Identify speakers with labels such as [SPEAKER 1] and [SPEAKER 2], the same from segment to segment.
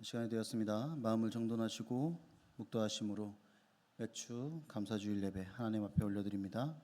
[SPEAKER 1] 시간이 되었습니다. 마음을 정돈하시고 묵도하심으로 맥주 감사주일 예배 하나님 앞에 올려드립니다.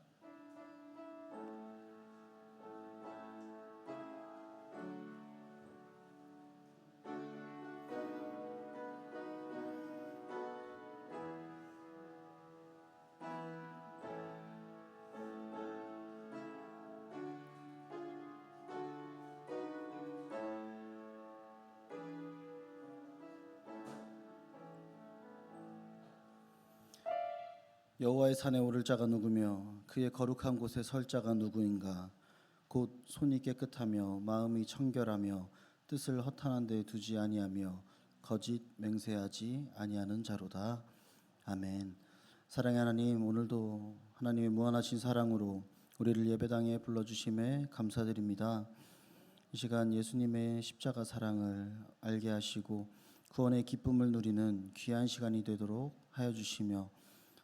[SPEAKER 1] 여호와의 산에 오를 자가 누구며 그의 거룩한 곳에 설 자가 누구인가? 곧 손이 깨끗하며 마음이 청결하며 뜻을 허탄한 데 두지 아니하며 거짓 맹세하지 아니하는 자로다. 아멘. 사랑의 하나님, 오늘도 하나님의 무한하신 사랑으로 우리를 예배당에 불러주심에 감사드립니다. 이 시간 예수님의 십자가 사랑을 알게 하시고 구원의 기쁨을 누리는 귀한 시간이 되도록 하여 주시며,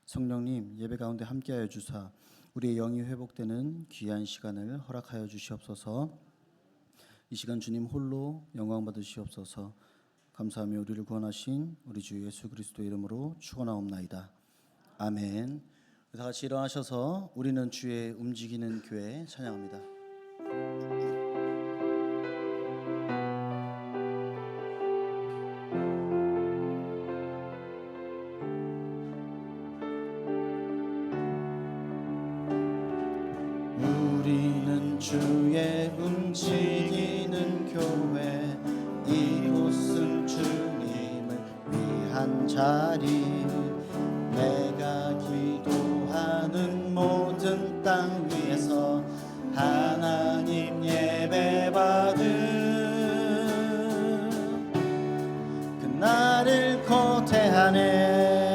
[SPEAKER 1] 성령님 예배 가운데 함께하여 주사 우리의 영이 회복되는 귀한 시간을 허락하여 주시옵소서. 이 시간 주님 홀로 영광 받으시옵소서. 감사하며 우리를 구원하신 우리 주 예수 그리스도 이름으로 축원하옵나이다. 아멘. 다 같이 일어나셔서 우리는 주의 움직이는 교회 찬양합니다. 우리는 주의 움직이는 교회, 이곳은 주님을 위한 자리, 내가 기도하는 모든 땅 위에서 하나님 예배받은 그날을 고대하네.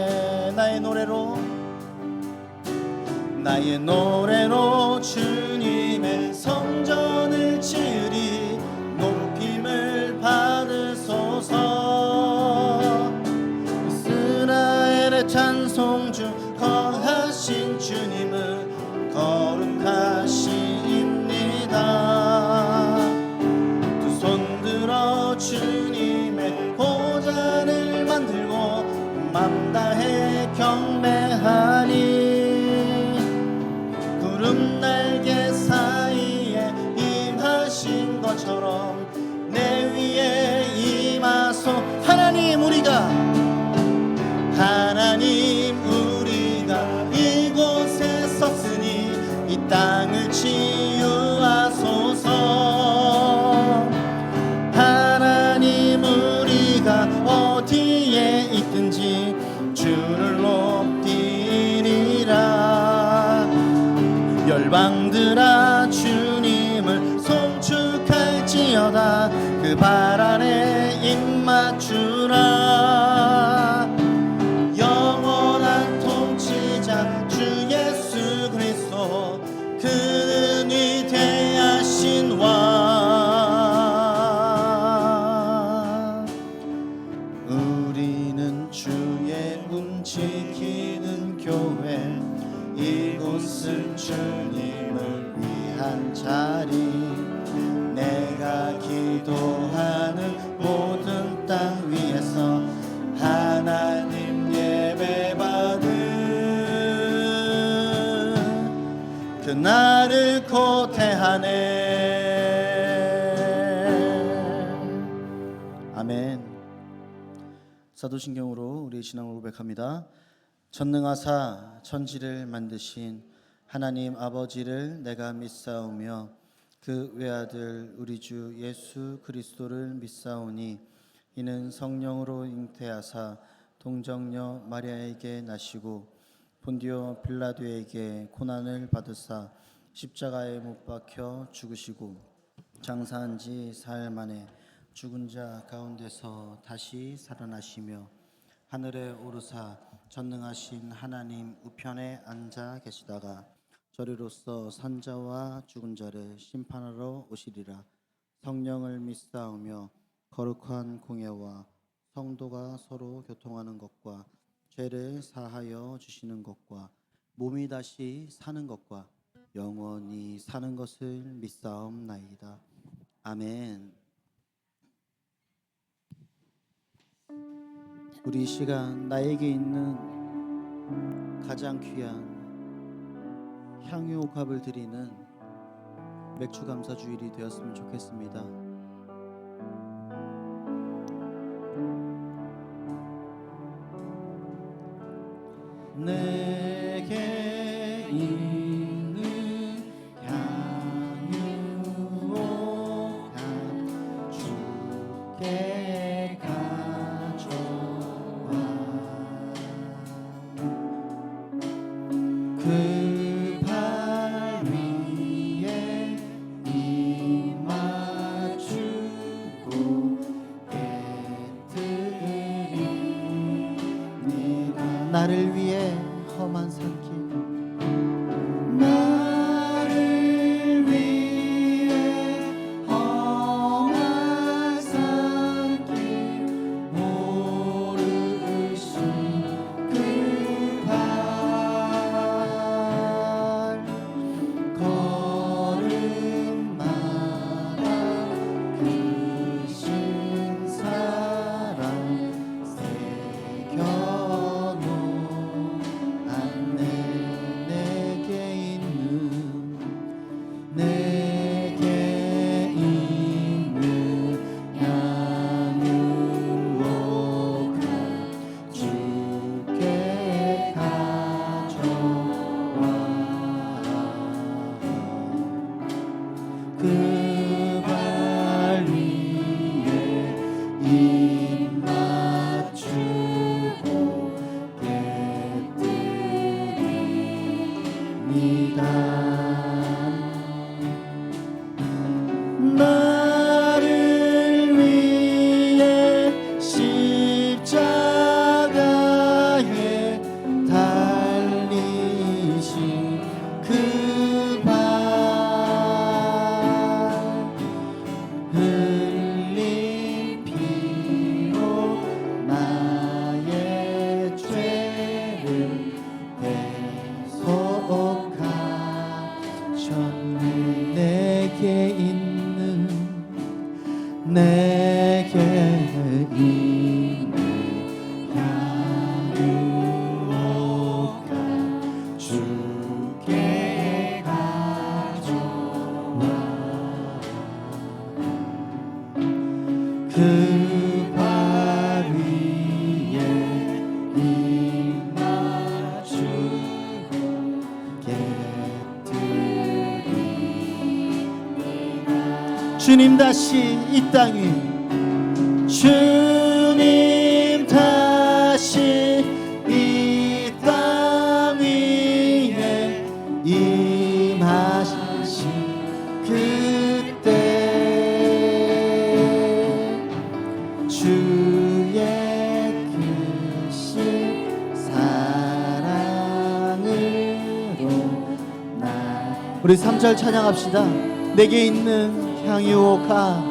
[SPEAKER 1] 나의 노래로 주님의 성전을 지으리. 높임을 받으소서. 이스라엘의 찬송 중 거하신 주님은 거룩하시입니다. 두 손 들어 주님의 보좌를 만들고 맘 다해 경배하니, 구름 날개 사이에 임하신 것처럼 내 위에 임하소. 하나님 우리가 이곳에 섰으니 이 땅을 치유하소서. 하나님 우리가 어디에 있든지 주를 높이리라. 열방들아 주님을 송축할지어다. 그 발 아래 입 맞추라. 영원한 통치자 주 예수 그리스도, 그는 위대하신 왕. 우리는 주의 움직이는 교회, 이곳은 주님을 위한 자리, 내가 기도하는 모든 땅 위에서 하나님 예배받은 그날을 고대하네. 아멘. 사도신경으로 우리의 신앙을 고백합니다. 전능하사 천지를 만드신 하나님 아버지를 내가 믿사오며 그 외아들 우리 주 예수 그리스도를 믿사오니, 이는 성령으로 잉태하사 동정녀 마리아에게 나시고 본디오 빌라도에게 고난을 받으사 십자가에 못 박혀 죽으시고 장사한 지 사흘 만에 죽은 자 가운데서 다시 살아나시며 하늘에 오르사 전능하신 하나님 우편에 앉아 계시다가 저리로서 산자와 죽은 자를 심판하러 오시리라. 성령을 믿사오며 거룩한 공예와 성도가 서로 교통하는 것과 죄를 사하여 주시는 것과 몸이 다시 사는 것과 영원히 사는 것을 믿사옵나이다. 아멘. 우리 이 시간 나에게 있는 가장 귀한 향유옥합을 드리는 맥주감사주일이 되었으면 좋겠습니다. 내게 있는 향유옥합 주께 가져와 그 발 위에 입맞추고 깨뜨리니라. 나를 위해 험한 산길 나를 위해 험한 산길 모르신 그 발 걸음마다 크신 사랑 새겨놓은 안내 내게 있는 향유옥합 주께 가져와 그 발 위에 입맞추고 깨뜨리니라. 나를 위해 십자가에 달리신 그 발 흘린 피로 나의 죄를 대속하셨네. 내게 있는 향유옥합 주께 가져와 그 발 위에 입맞추고 깨뜨리니라. 주님 다시 이 땅 위에 주님 다시 이 땅 위에 임하신 그때 주의 크신 사랑으로 날. 우리 3절 찬양합시다. 내게 있는 향유옥합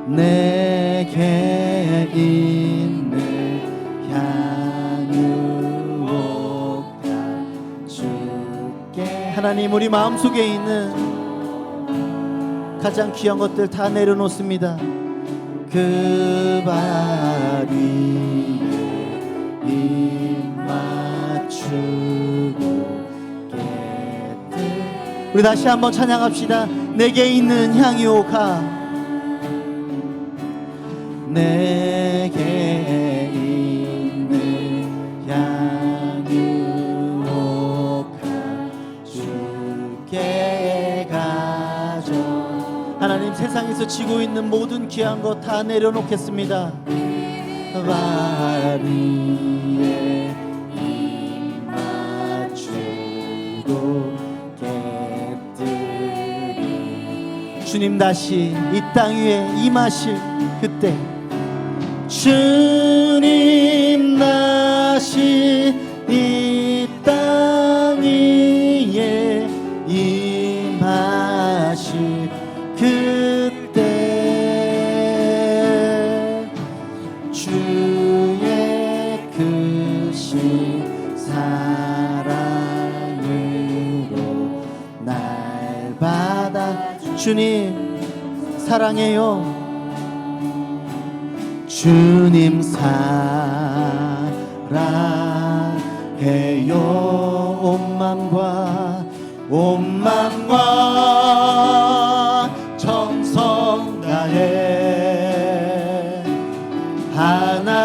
[SPEAKER 1] 내게 있는 향유옥합 주께. 하나님, 우리 마음속에 있는 가장 귀한 것들 다 내려놓습니다. 그 발 위에 입맞추고 깨뜨. 우리 다시 한번 찬양합시다. 내게 있는 향유옥합 내게 있는 향유옥합 주께 가져. 하나님, 세상에서 지고 있는 모든 귀한 것 다 내려놓겠습니다. 발 위에 입맞추고 깨뜨리. 주님 다시 이 땅 위에 임하실 그때 주님 다시 이 땅 위에 임하실 그때 주의 크신 사랑으로 날 받아. 주님 사랑해요. 주님 사랑해요. 온 맘과 정성 다해 하나님의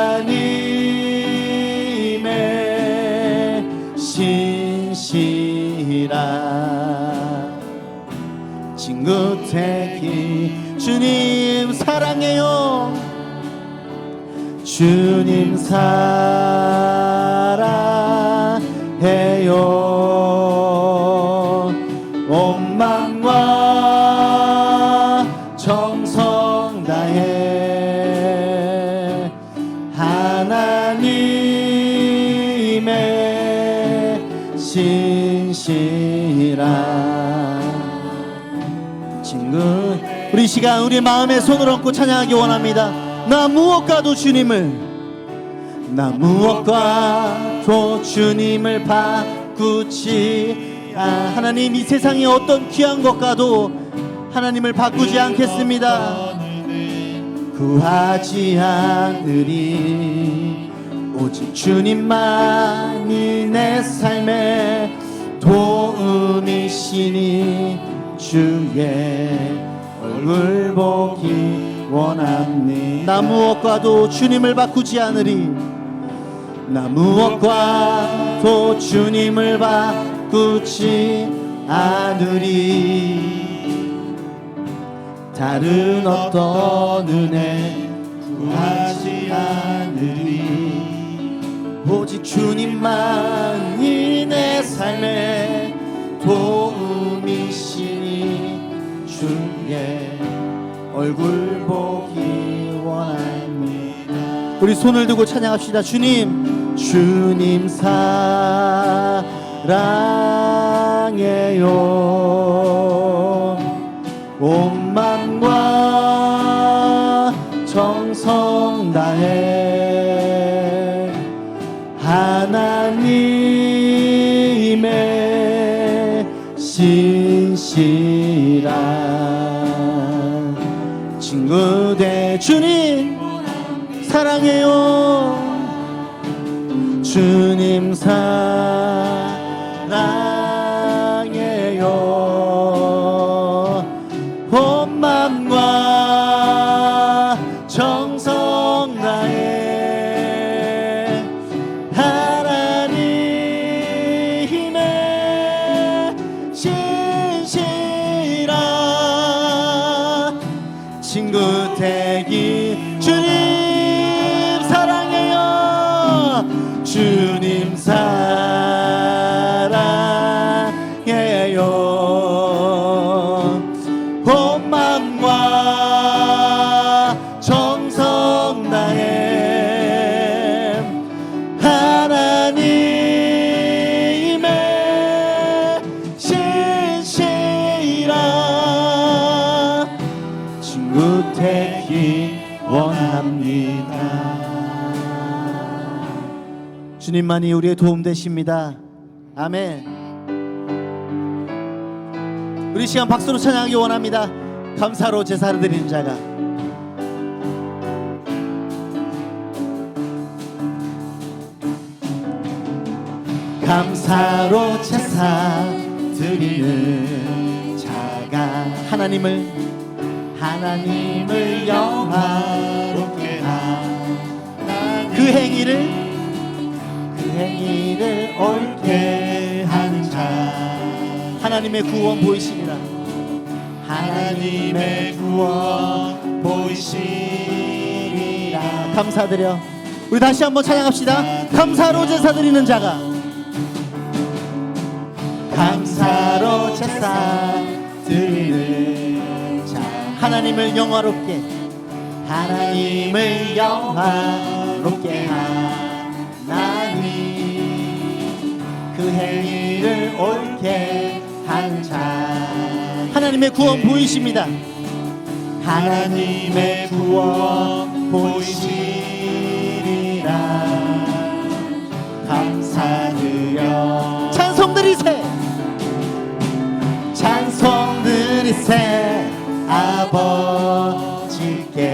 [SPEAKER 1] 신실한 친구되기. 주님 사랑해요. 주님 사랑해요. 온 맘과 정성 다해 하나님의 신실한 친구. 우리 시간 우리 마음에 손을 얹고 찬양하기 원합니다. 나 무엇과도 주님을 바꾸지 하나님, 이 세상의 어떤 귀한 것과도 하나님을 바꾸지 않겠습니다. 구하지 않으리. 오직 주님만이 내 삶의 도움이시니 주의 얼굴 보기 원합니다. 나 무엇과도 주님을 바꾸지 않으리. 나 무엇과도 주님을 바꾸지 않으리. 다른 어떤 은혜 구하지 않으리. 오직 주님만이 내 삶의 도움이시니 주의 얼굴 보기 원합니다. 우리 손을 들고 찬양합시다. 주님 사랑해요. 온 맘과 정성 다해 하나님의 신실한 친구 돼. 주님 사랑해요. 주님 사랑해요. 온 맘과 정성 다해 하나님의 신실한 친구 되기. 주님 사랑해요. 주님 사랑해요. 온 맘과 정성 다해 하나님의 신실한 친구 되기 원합니다. 주님만이 우리의 도움 되십니다. 아멘. 우리 시간 박수로 찬양하기 원합니다. 감사로 제사를 드리는 자가. 감사로 제사 드리는 자가 하나님을 영화롭게 하나 그 행위를 옳게 하는 자. 하나님의 구원 보이시니라. 하나님의 구원 보이시니라. 감사드려. 우리 다시 한번 찬양합시다. 감사로 제사 드리는 자가. 감사로 제사 드리는 자. 하나님을 영화롭게 하나님 그 행위를 옳게 한 자. 하나님의 구원 보이십니다. 하나님의 구원 보이시리라. 감사드려. 찬송 드리세 아버지께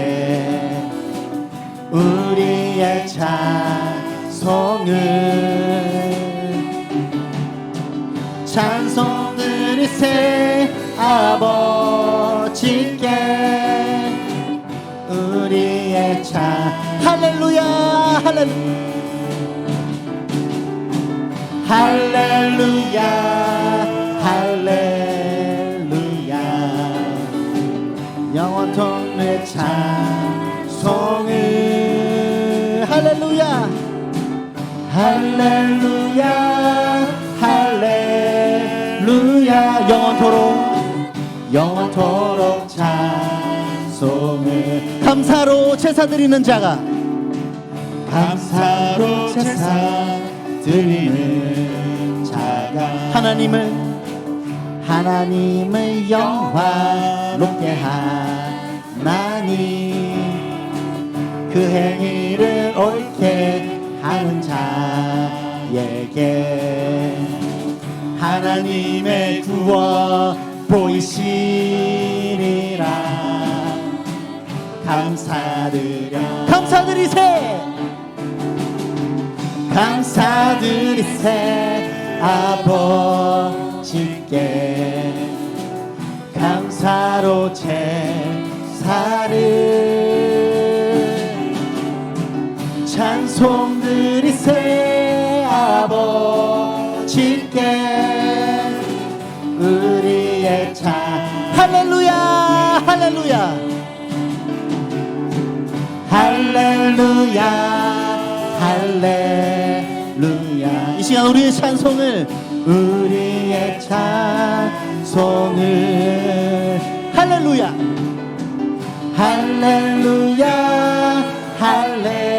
[SPEAKER 1] 우리의 찬송 드리세 아버지께 우리의 할렐루야 할렐루야 할렐루야 영원토록 찬송을 할렐루야 할렐루야 할렐루야 영원토록 찬송을 감사로 제사 드리는 자가 감사로 제사 드리는 자가 하나님을 영화롭게 하나니 그 행위를 옳게 하는 자에게 하나님의 구원 보이시리라 감사드리세 아버지께 감사로 제사를 찬송 드리세 아버지께 우리의 할렐루야 할렐루야 할렐루야 할렐루야 이 시간 우리의 찬송을 할렐루야 할렐루야 할렐루야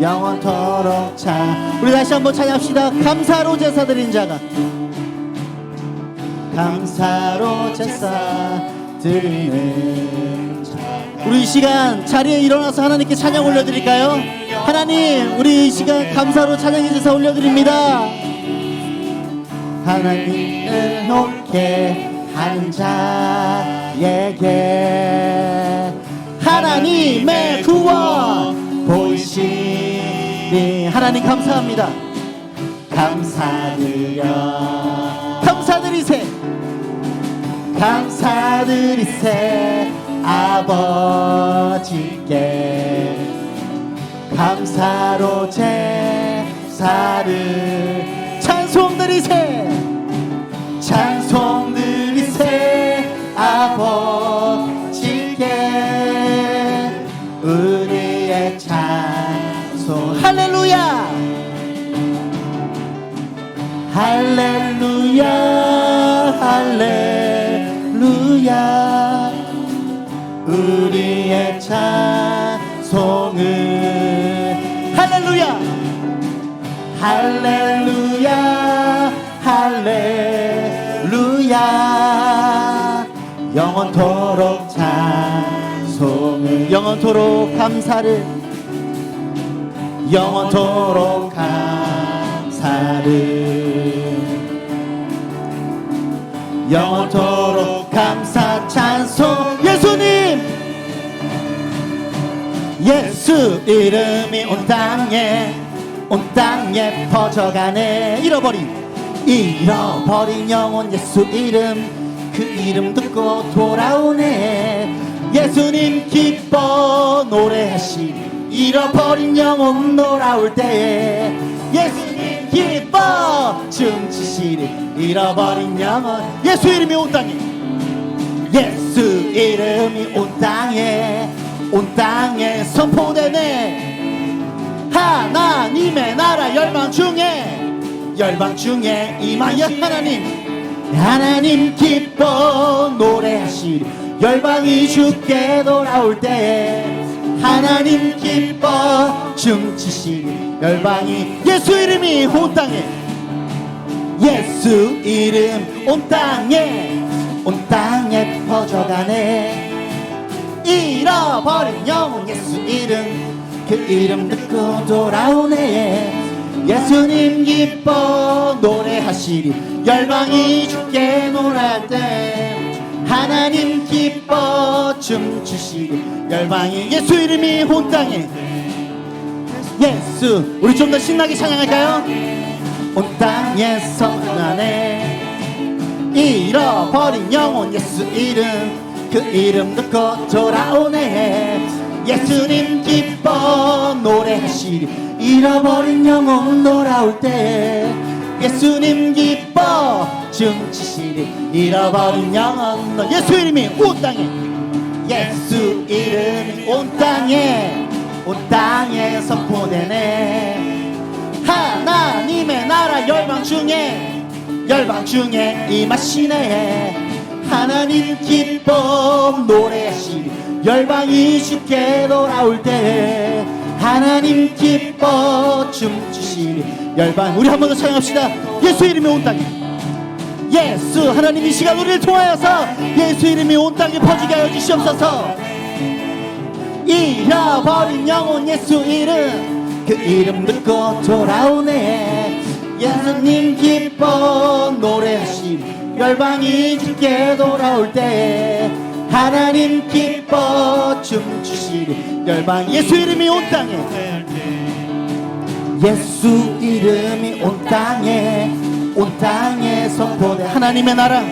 [SPEAKER 1] 영원토록 우리 다시 한번 찬양합시다. 감사로 제사 드린 자가 감사로 제사 드리는 자가 우리 이 시간 자리에 일어나서 하나님께 찬양 올려드릴까요? 하나님 우리 이 시간 감사로 찬양의 제사 올려드립니다. 하나님을 높게 하는 자에게 하나님의 구원 보이시니 하나님 감사합니다. 감사드리세 아버지께 감사로 제사를 찬송 드리세 아버지께 우리의 찬송 할렐루야 우리의 찬송을 할렐루야 영원토록 찬송을 영원토록 감사를 영원토록 감사 찬송 예수 이름이 온 땅에 퍼져가네 잃어버린 영혼 예수 이름 그 이름 듣고 돌아오네 예수님 기뻐 노래하시리 잃어버린 영혼 돌아올 때에 예수님 기뻐 춤추시리 잃어버린 영혼 예수 이름이 온 땅에 선포되네 하나님의 나라 열방 중에 임하여 하나님 기뻐 노래하시리 열방이 주께 돌아올 때에 하나님 기뻐 춤추시리 열방이 예수 이름이 온 땅에 퍼져가네 잃어버린 영혼 예수 이름 그 이름 듣고 돌아오네 예수님 기뻐 노래하시리 열방이 주께 노래할 때 하나님 기뻐 춤추시리 열방이 예수 이름이 온 땅에 예수 우리 좀 더 신나게 찬양할까요? 온 땅에서 나네 잃어버린 영혼 예수 이름 그 이름 듣고 돌아오네 예수님 기뻐 노래하시리 잃어버린 영혼 돌아올 때 예수님 기뻐 춤추시리 잃어버린 영혼 예수 이름이 온 땅에 예수 이름이 온 땅에 선포되네 하나님의 나라 열방 중에 임하시네 하나님 기뻐 노래하시리 열방이 주께 돌아올 때 하나님 기뻐 춤추시리 열방 우리 한 번 더 찬양합시다 예수 이름이 온 땅에 예수 하나님 이 시간 우리를 통하여서 예수 이름이 온 땅에 퍼지게 하여 주시옵소서 잃어버린 영혼 예수 이름 그 이름 듣고 돌아오네 예수님 기뻐 노래하시리 열방이 주께 돌아올 때 하나님 기뻐 춤추시리 열방 예수 이름이 온 땅에 예수 이름이 온 땅에 선포돼 하나님의 나라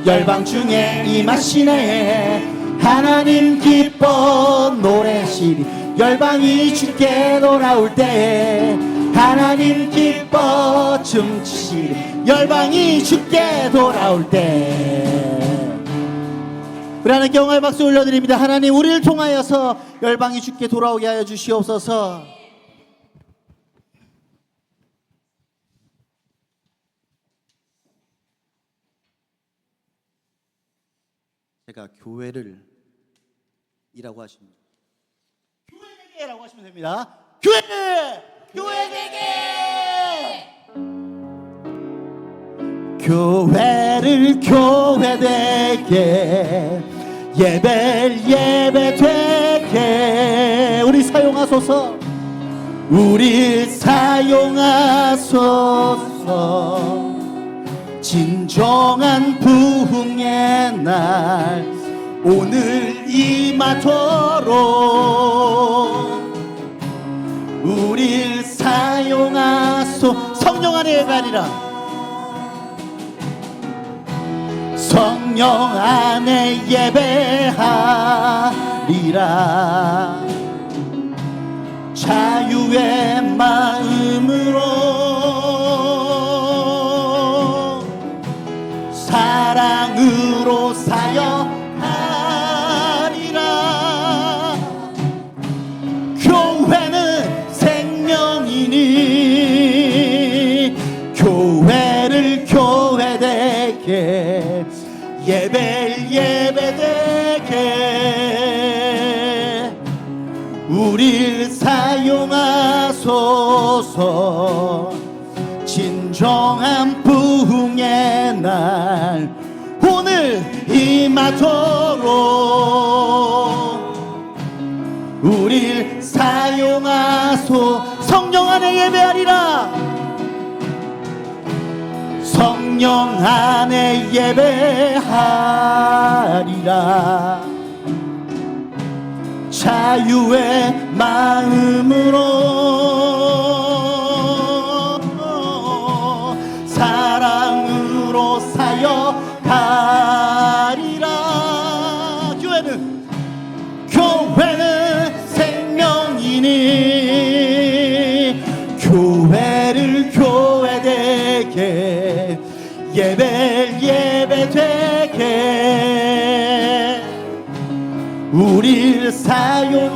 [SPEAKER 1] 열방 중에 임하시네 하나님 기뻐 노래하시리 열방이 주께 돌아올 때 하나님 기뻐 춤추시리 열방이 주께 돌아올 때 우리 하나님께 영광의 박수 올려드립니다. 하나님 우리를 통하여서 열방이 주께 돌아오게 하여 주시옵소서. 제가 교회를 이라고 하십니다. 교회되게라고 하시면 됩니다. 교회되게 교회를 교회되게 예배되게 우리 사용하소서 진정한 부흥의 날 오늘 임하도록 우릴 사용하소 성령 안에 예배하리라 성령 안에 예배하리라 자유의 마음으로 사랑으로 사역하리라 교회는 생명이니 교회를 교회되게 예배되게 우릴 사용하소서 진정한 부흥의 날 오늘 임하도록 우릴 사용하소 성령 안에 예배하리라 성령 안에 예배하리라 자유의 마음으로 사랑으로 사역하리라 교회는 생명이니 교회를 교회되게 예배되게 우릴 사용하소서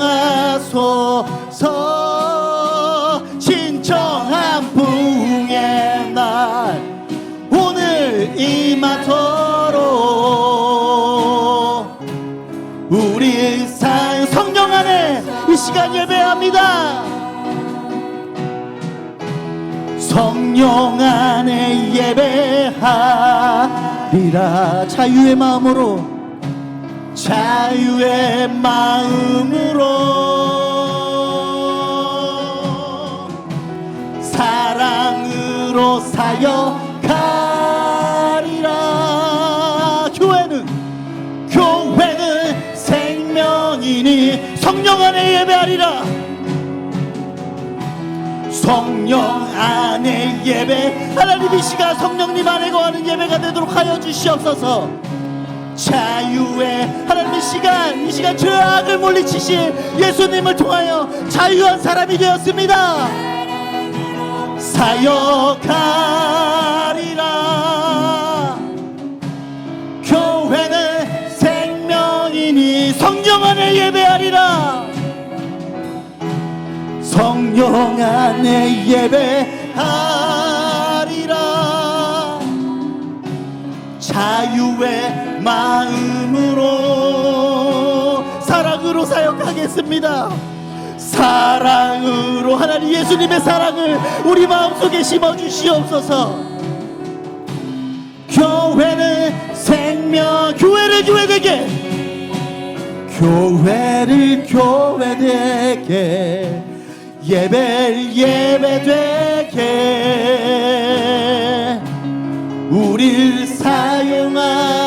[SPEAKER 1] 진정한 부흥의 날 오늘 임하도록 우리 성령 안에 이 시간 예배합니다 성령 안에 예배하리라 자유의 마음으로 사랑으로 사역하리라 성령 안에 예배하리라. 성령 안에 예배. 하나님 이 시간 성령님 안에 거하는 예배가 되도록 하여 주시옵소서. 자유의 하나님 이 시간 죄악을 물리치신 예수님을 통하여 자유한 사람이 되었습니다. 사역하리라. 교회는 생명이니 성령 안에 예배하리라. 성령 안에 예배하리라. 자유의 마음으로 사랑으로 사역하겠습니다. 사랑으로 하나님 예수님의 사랑을 우리 마음속에 심어주시옵소서. 교회는 생명, 교회를 교회되게, 교회를 교회되게, 예배를 예배되게 우릴 사용하소서.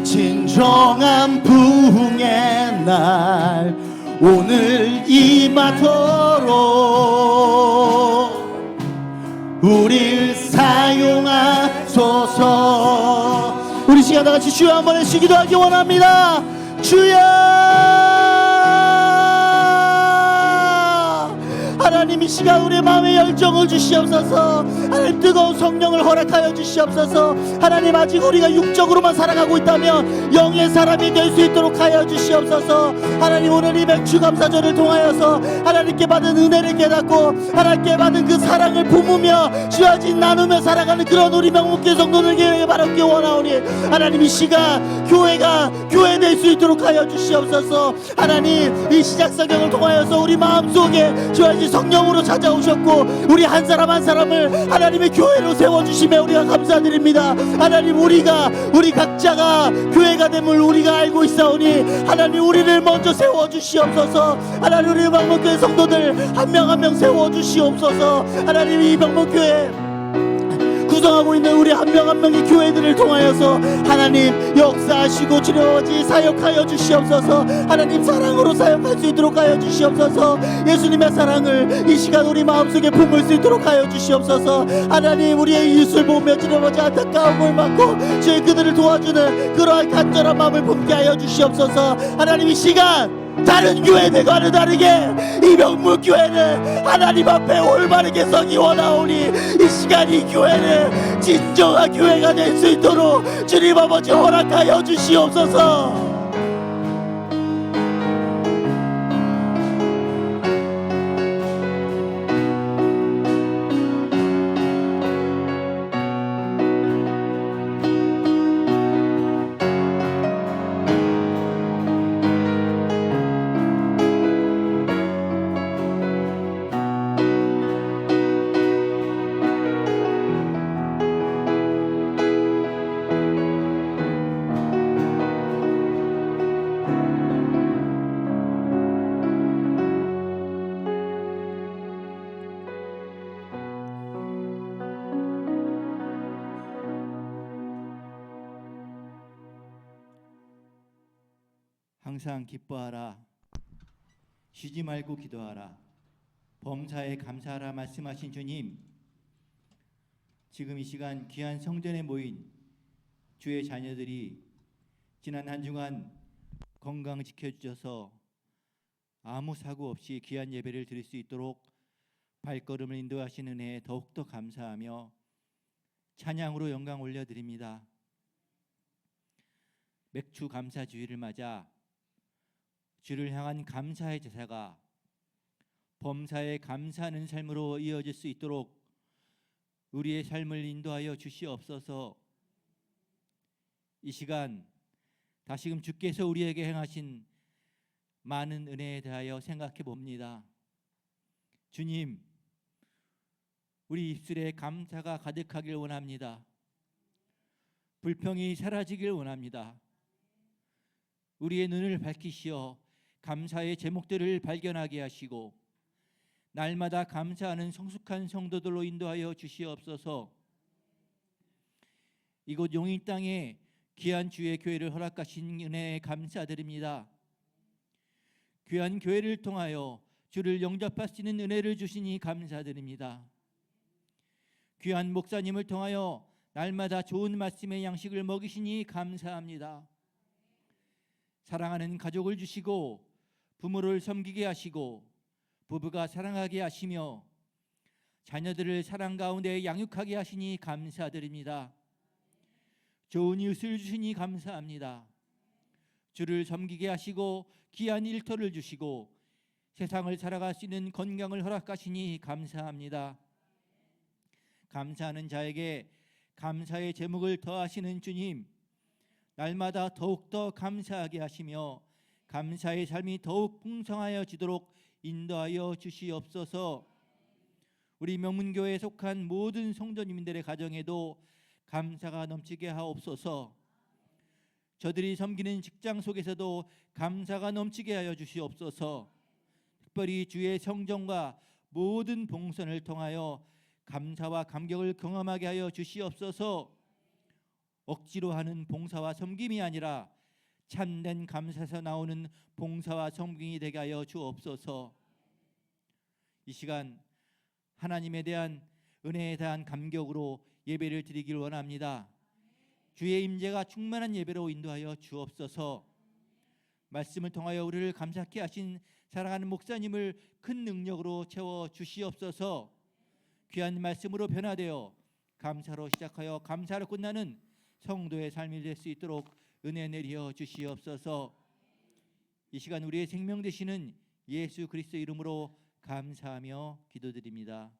[SPEAKER 1] 진정한 부흥의 날 오늘 임하도록 우릴 사용하소서. 우리 시간 다같이 주여 한번 해주시 기도하기 원합니다. 주여. 하나님 이 시간 우리의 마음에 열정을 주시옵소서. 하나님 뜨거운 성령을 허락하여 주시옵소서. 하나님 아직 우리가 육적으로만 살아가고 있다면 영의 사람이 될 수 있도록 하여 주시옵소서. 하나님 오늘 이 맥주감사절을 통하여서 하나님께 받은 은혜를 깨닫고 하나님께 받은 그 사랑을 품으며 주어진 나누며 살아가는 그런 우리 명목교회 성도들에게 바라기 원하오니 하나님 이 시간 교회가 교회 될 수 있도록 하여 주시옵소서. 하나님 이 시작사경을 통하여서 우리 마음속에 주어진 성령으로 찾아오셨고 우리 한 사람 한 사람을 하나님의 교회로 세워주시며 우리가 감사드립니다. 하나님 우리 각자가 교회가 됨을 우리가 알고 있사오니 하나님 우리를 먼저 세워주시옵소서. 하나님 우리 명목교회 성도들 한 명 한 명 세워주시옵소서. 하나님 이 명목교회 구성하고 있는 우리 한 명 한 명의 교회들을 통하여서 하나님 역사하시고 치료하지 사역하여 주시옵소서. 하나님 사랑으로 사역할 수 있도록 하여 주시옵소서. 예수님의 사랑을 이 시간 우리 마음속에 품을 수 있도록 하여 주시옵소서. 하나님 우리의 이웃을 보며 치료하지 안타까움을 받고 주의 그들을 도와주는 그러한 간절한 마음을 품게 하여 주시옵소서. 하나님 이 시간 다른 교회들과는 다르게 이 명문교회는 하나님 앞에 올바르게 서기 원하오니 이 시간 이 교회는 진정한 교회가 될 수 있도록 주님 아버지 허락하여 주시옵소서.
[SPEAKER 2] 항상 기뻐하라. 쉬지 말고 기도하라. 범사에 감사하라 말씀하신 주님, 지금 이 시간 귀한 성전에 모인 주의 자녀들이 지난 한 주간 건강 지켜주셔서 아무 사고 없이 귀한 예배를 드릴 수 있도록 발걸음을 인도하시는 은혜에 더욱더 감사하며 찬양으로 영광 올려드립니다. 맥주 감사주의를 맞아 주를 향한 감사의 제사가 범사에 감사하는 삶으로 이어질 수 있도록 우리의 삶을 인도하여 주시옵소서. 이 시간 다시금 주께서 우리에게 행하신 많은 은혜에 대하여 생각해 봅니다. 주님, 우리 입술에 감사가 가득하길 원합니다. 불평이 사라지길 원합니다. 우리의 눈을 밝히시어 감사의 제목들을 발견하게 하시고 날마다 감사하는 성숙한 성도들로 인도하여 주시옵소서. 이곳 용인 땅에 귀한 주의 교회를 허락하신 은혜에 감사드립니다. 귀한 교회를 통하여 주를 영접할 수 있는 은혜를 주시니 감사드립니다. 귀한 목사님을 통하여 날마다 좋은 말씀의 양식을 먹이시니 감사합니다. 사랑하는 가족을 주시고 부모를 섬기게 하시고 부부가 사랑하게 하시며 자녀들을 사랑 가운데 양육하게 하시니 감사드립니다. 좋은 이웃을 주시니 감사합니다. 주를 섬기게 하시고 귀한 일터를 주시고 세상을 살아갈 수 있는 건강을 허락하시니 감사합니다. 감사하는 자에게 감사의 제목을 더하시는 주님, 날마다 더욱더 감사하게 하시며 감사의 삶이 더욱 풍성하여지도록 인도하여 주시옵소서. 우리 명문교회에 속한 모든 성도님들의 가정에도 감사가 넘치게 하옵소서. 저들이 섬기는 직장 속에서도 감사가 넘치게 하여 주시옵소서. 특별히 주의 성전과 모든 봉선을 통하여 감사와 감격을 경험하게 하여 주시옵소서. 억지로 하는 봉사와 섬김이 아니라 참된 감사에서 나오는 봉사와 섬김이 되게 하여 주옵소서. 이 시간 하나님에 대한 은혜에 대한 감격으로 예배를 드리길 원합니다. 주의 임재가 충만한 예배로 인도하여 주옵소서. 말씀을 통하여 우리를 감사케 하신 사랑하는 목사님을 큰 능력으로 채워 주시옵소서. 귀한 말씀으로 변화되어 감사로 시작하여 감사로 끝나는 성도의 삶이 될 수 있도록 은혜 내려 주시옵소서. 이 시간 우리의 생명 되시는 예수 그리스도 이름으로 감사하며 기도드립니다.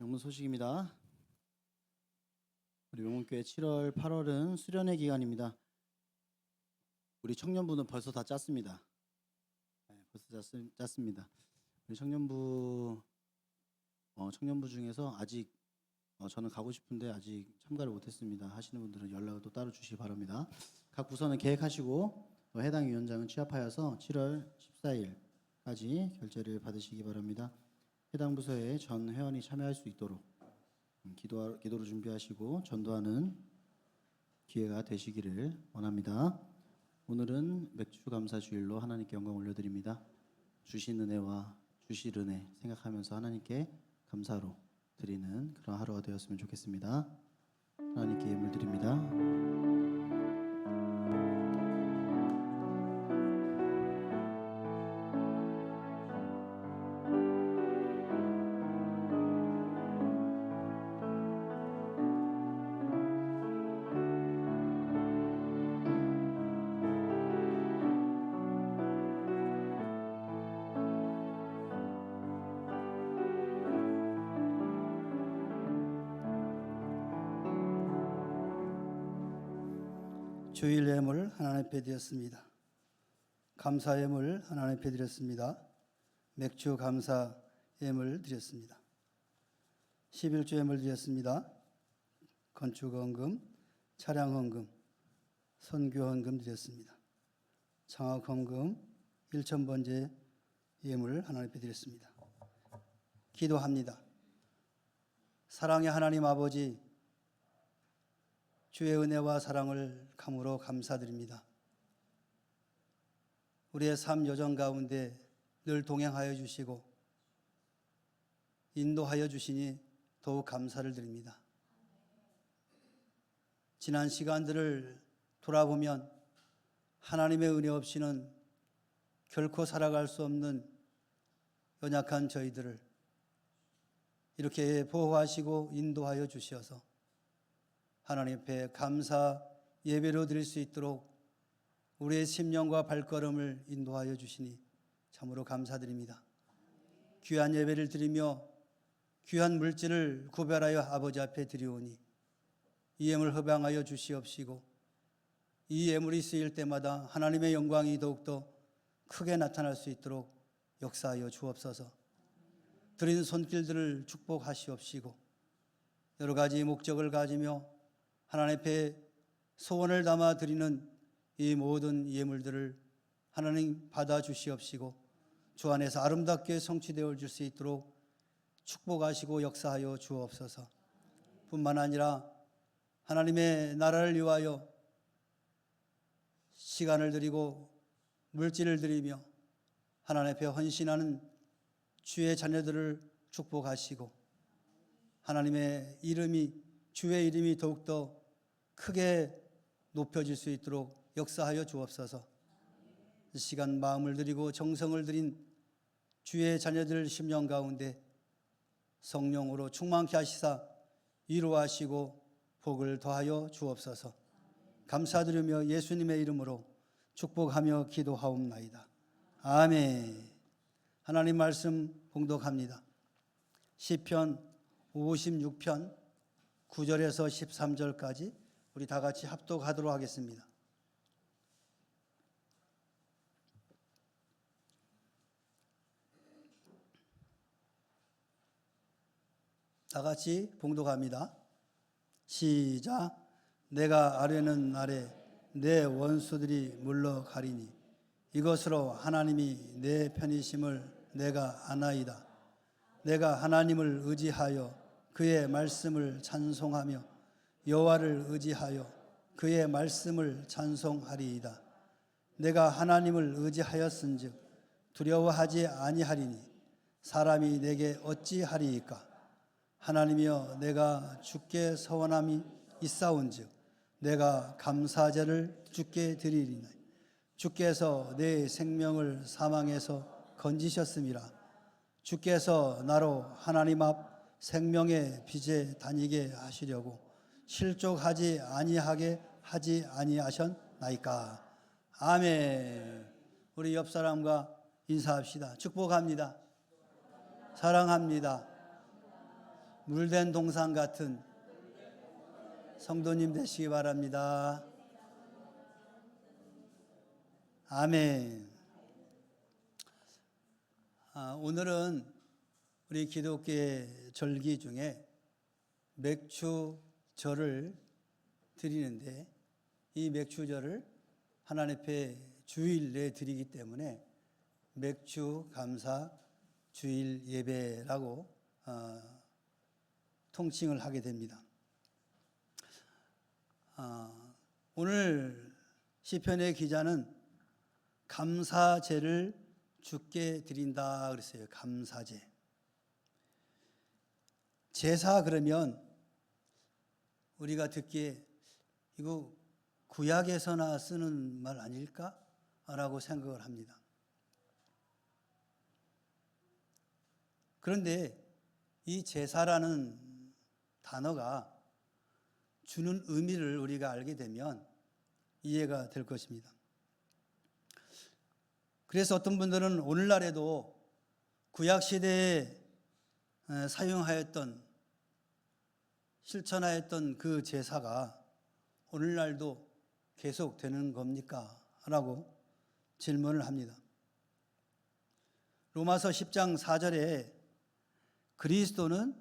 [SPEAKER 1] 명문 소식입니다. 우리 명문교회 7월, 8월은 수련회 기간입니다. 우리 청년부는 벌써 다 짰습니다. 벌써 짰습니다. 우리 청년부 중에서 아직 저는 가고 싶은데 아직 참가를 못했습니다 하시는 분들은 연락을 또 따로 주시기 바랍니다. 각 부서는 계획하시고 해당 위원장은 취합하여서 7월 14일까지 결재를 받으시기 바랍니다. 해당 부서에 전 회원이 참여할 수 있도록 기도로 준비하시고 전도하는 기회가 되시기를 원합니다. 오늘은 맥주 감사 주일로 하나님께 영광 올려드립니다. 주신 은혜와 주실 은혜 생각하면서 하나님께 감사로 드리는 그런 하루가 되었으면 좋겠습니다. 하나님께 예물 드립니다.
[SPEAKER 3] 주일 예물 하나님 앞에 드렸습니다. 감사 예물 하나님 앞에 드렸습니다. 맥주 감사 예물 드렸습니다. 11조 예물 드렸습니다. 건축 헌금, 차량 헌금, 선교 헌금 드렸습니다. 장학 헌금 1,000번째 예물 하나님 앞에 드렸습니다. 기도합니다. 사랑의 하나님 아버지, 주의 은혜와 사랑을 감으로 감사드립니다. 우리의 삶 여정 가운데 늘 동행하여 주시고 인도하여 주시니 더욱 감사를 드립니다. 지난 시간들을 돌아보면 하나님의 은혜 없이는 결코 살아갈 수 없는 연약한 저희들을 이렇게 보호하시고 인도하여 주시어서 하나님 앞에 감사 예배로 드릴 수 있도록 우리의 심령과 발걸음을 인도하여 주시니 참으로 감사드립니다. 귀한 예배를 드리며 귀한 물질을 구별하여 아버지 앞에 드리오니 이 예물 허방하여 주시옵시고 이 예물이 쓰일 때마다 하나님의 영광이 더욱더 크게 나타날 수 있도록 역사하여 주옵소서. 드린 손길들을 축복하시옵시고 여러 가지 목적을 가지며 하나님 앞에 소원을 담아 드리는 이 모든 예물들을 하나님 받아 주시옵시고 주 안에서 아름답게 성취되어 줄 수 있도록 축복하시고 역사하여 주옵소서. 뿐만 아니라 하나님의 나라를 위하여 시간을 드리고 물질을 드리며 하나님 앞에 헌신하는 주의 자녀들을 축복하시고 하나님의 주의 이름이 더욱더 크게 높여질 수 있도록 역사하여 주옵소서. 이 시간 마음을 드리고 정성을 드린 주의 자녀들 심령 가운데 성령으로 충만케 하시사 위로하시고 복을 더하여 주옵소서. 감사드리며 예수님의 이름으로 축복하며 기도하옵나이다. 아멘. 하나님 말씀 봉독합니다. 시편 56편 9절에서 13절까지 우리 다 같이 합독하도록 하겠습니다. 다 같이 봉독합니다. 시작. 내가 아뢰는 날에 내 원수들이 물러가리니 이것으로 하나님이 내 편이심을 내가 아나이다. 내가 하나님을 의지하여 그의 말씀을 찬송하며 여호와를 의지하여 그의 말씀을 찬송하리이다. 내가 하나님을 의지하였은즉 두려워하지 아니하리니 사람이 내게 어찌하리이까. 하나님이여 내가 주께 서원함이 있사온즉 내가 감사제를 주께 드리리니 주께서 내 생명을 사망에서 건지셨음이라. 주께서 나로 하나님 앞 생명의 빛에 다니게 하시려고 실족하지 아니하게 하지 아니하셨나이까. 아멘. 우리 옆 사람과 인사합시다. 축복합니다. 사랑합니다. 물된 동상 같은 성도님 되시기 바랍니다. 아멘. 오늘은 우리 기독교의 절기 중에 맥주절을 드리는데, 이 맥주절을 하나님 앞에 주일 내에 드리기 때문에 맥주 감사 주일 예배라고 통칭을 하게 됩니다. 오늘 시편의 기자는 감사제를 주께 드린다 그랬어요. 감사제. 제사 그러면 우리가 듣기에 이거 구약에서나 쓰는 말 아닐까? 라고 생각을 합니다. 그런데 이 제사라는 단어가 주는 의미를 우리가 알게 되면 이해가 될 것입니다. 그래서 어떤 분들은 오늘날에도 구약시대에 사용하였던, 실천하였던 그 제사가 오늘날도 계속되는 겁니까? 라고 질문을 합니다. 로마서 10장 4절에 그리스도는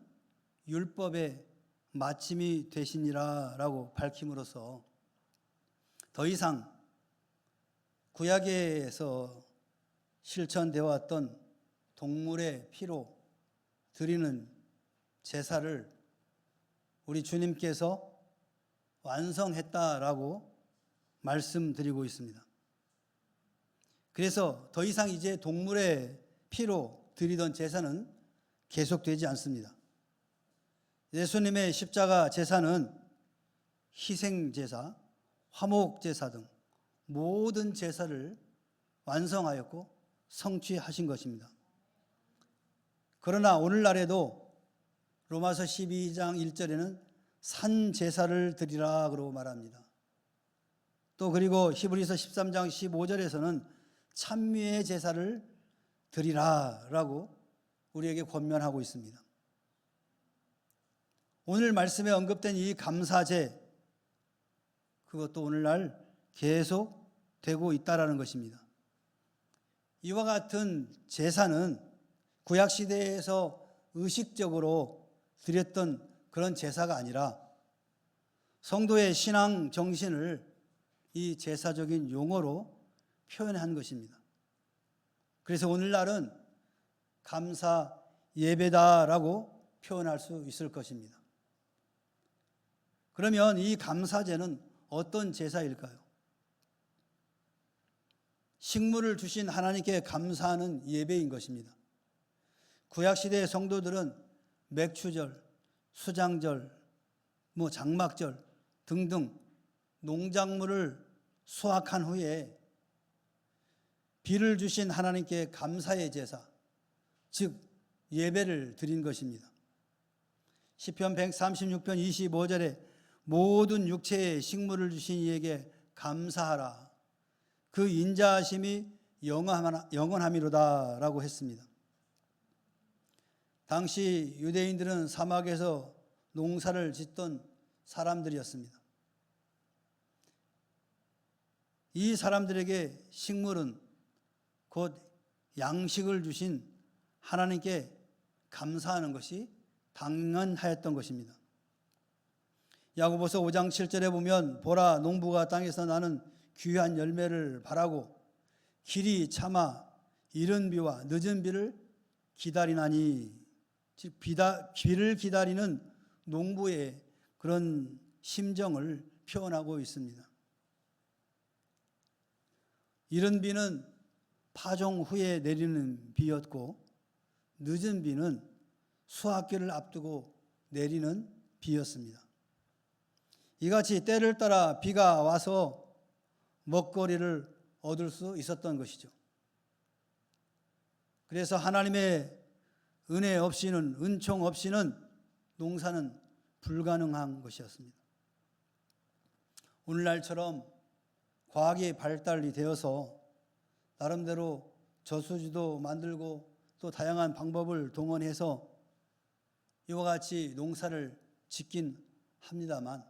[SPEAKER 3] 율법의 마침이 되시니라 라고 밝힘으로써 더 이상 구약에서 실천되어 왔던 동물의 피로 드리는 제사를 우리 주님께서 완성했다라고 말씀드리고 있습니다. 그래서 더 이상 이제 동물의 피로 드리던 제사는 계속되지 않습니다. 예수님의 십자가 제사는 희생제사, 화목제사 등 모든 제사를 완성하였고 성취하신 것입니다. 그러나 오늘날에도 로마서 12장 1절에는 산제사를 드리라 그러고 말합니다. 또 그리고 히브리서 13장 15절에서는 찬미의 제사를 드리라 라고 우리에게 권면하고 있습니다. 오늘 말씀에 언급된 이 감사제, 그것도 오늘날 계속 되고 있다라는 것입니다. 이와 같은 제사는 구약시대에서 의식적으로 드렸던 그런 제사가 아니라 성도의 신앙 정신을 이 제사적인 용어로 표현한 것입니다. 그래서 오늘날은 감사 예배다라고 표현할 수 있을 것입니다. 그러면 이 감사제는 어떤 제사일까요? 식물을 주신 하나님께 감사하는 예배인 것입니다. 구약시대의 성도들은 맥추절, 수장절, 장막절 등등 농작물을 수확한 후에 비를 주신 하나님께 감사의 제사, 즉 예배를 드린 것입니다. 시편 136편 25절에 모든 육체에 식물을 주신 이에게 감사하라. 그 인자하심이 영원함이로다 라고 했습니다. 당시 유대인들은 사막에서 농사를 짓던 사람들이었습니다. 이 사람들에게 식물은 곧 양식을 주신 하나님께 감사하는 것이 당연하였던 것입니다. 야고보서 5장 7절에 보면 보라 농부가 땅에서 나는 귀한 열매를 바라고 길이 참아 이른 비와 늦은 비를 기다리나니, 즉 비를 기다리는 농부의 그런 심정을 표현하고 있습니다. 이른 비는 파종 후에 내리는 비였고 늦은 비는 수확기를 앞두고 내리는 비였습니다. 이같이 때를 따라 비가 와서 먹거리를 얻을 수 있었던 것이죠. 그래서 하나님의 은혜 없이는, 은총 없이는 농사는 불가능한 것이었습니다. 오늘날처럼 과학이 발달이 되어서 나름대로 저수지도 만들고 또 다양한 방법을 동원해서 이와 같이 농사를 짓긴 합니다만,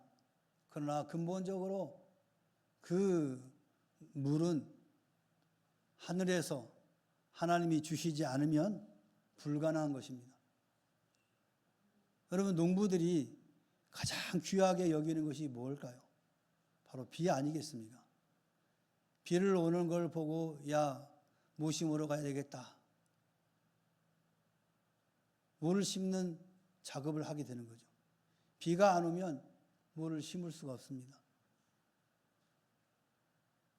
[SPEAKER 3] 그러나 근본적으로 그 물은 하늘에서 하나님이 주시지 않으면 불가능한 것입니다. 여러분, 농부들이 가장 귀하게 여기는 것이 뭘까요? 바로 비 아니겠습니까? 비를 오는 걸 보고 야, 뭐 심으러 가야 되겠다. 뭐를 심는 작업을 하게 되는 거죠. 비가 안 오면 뭐를 심을 수가 없습니다.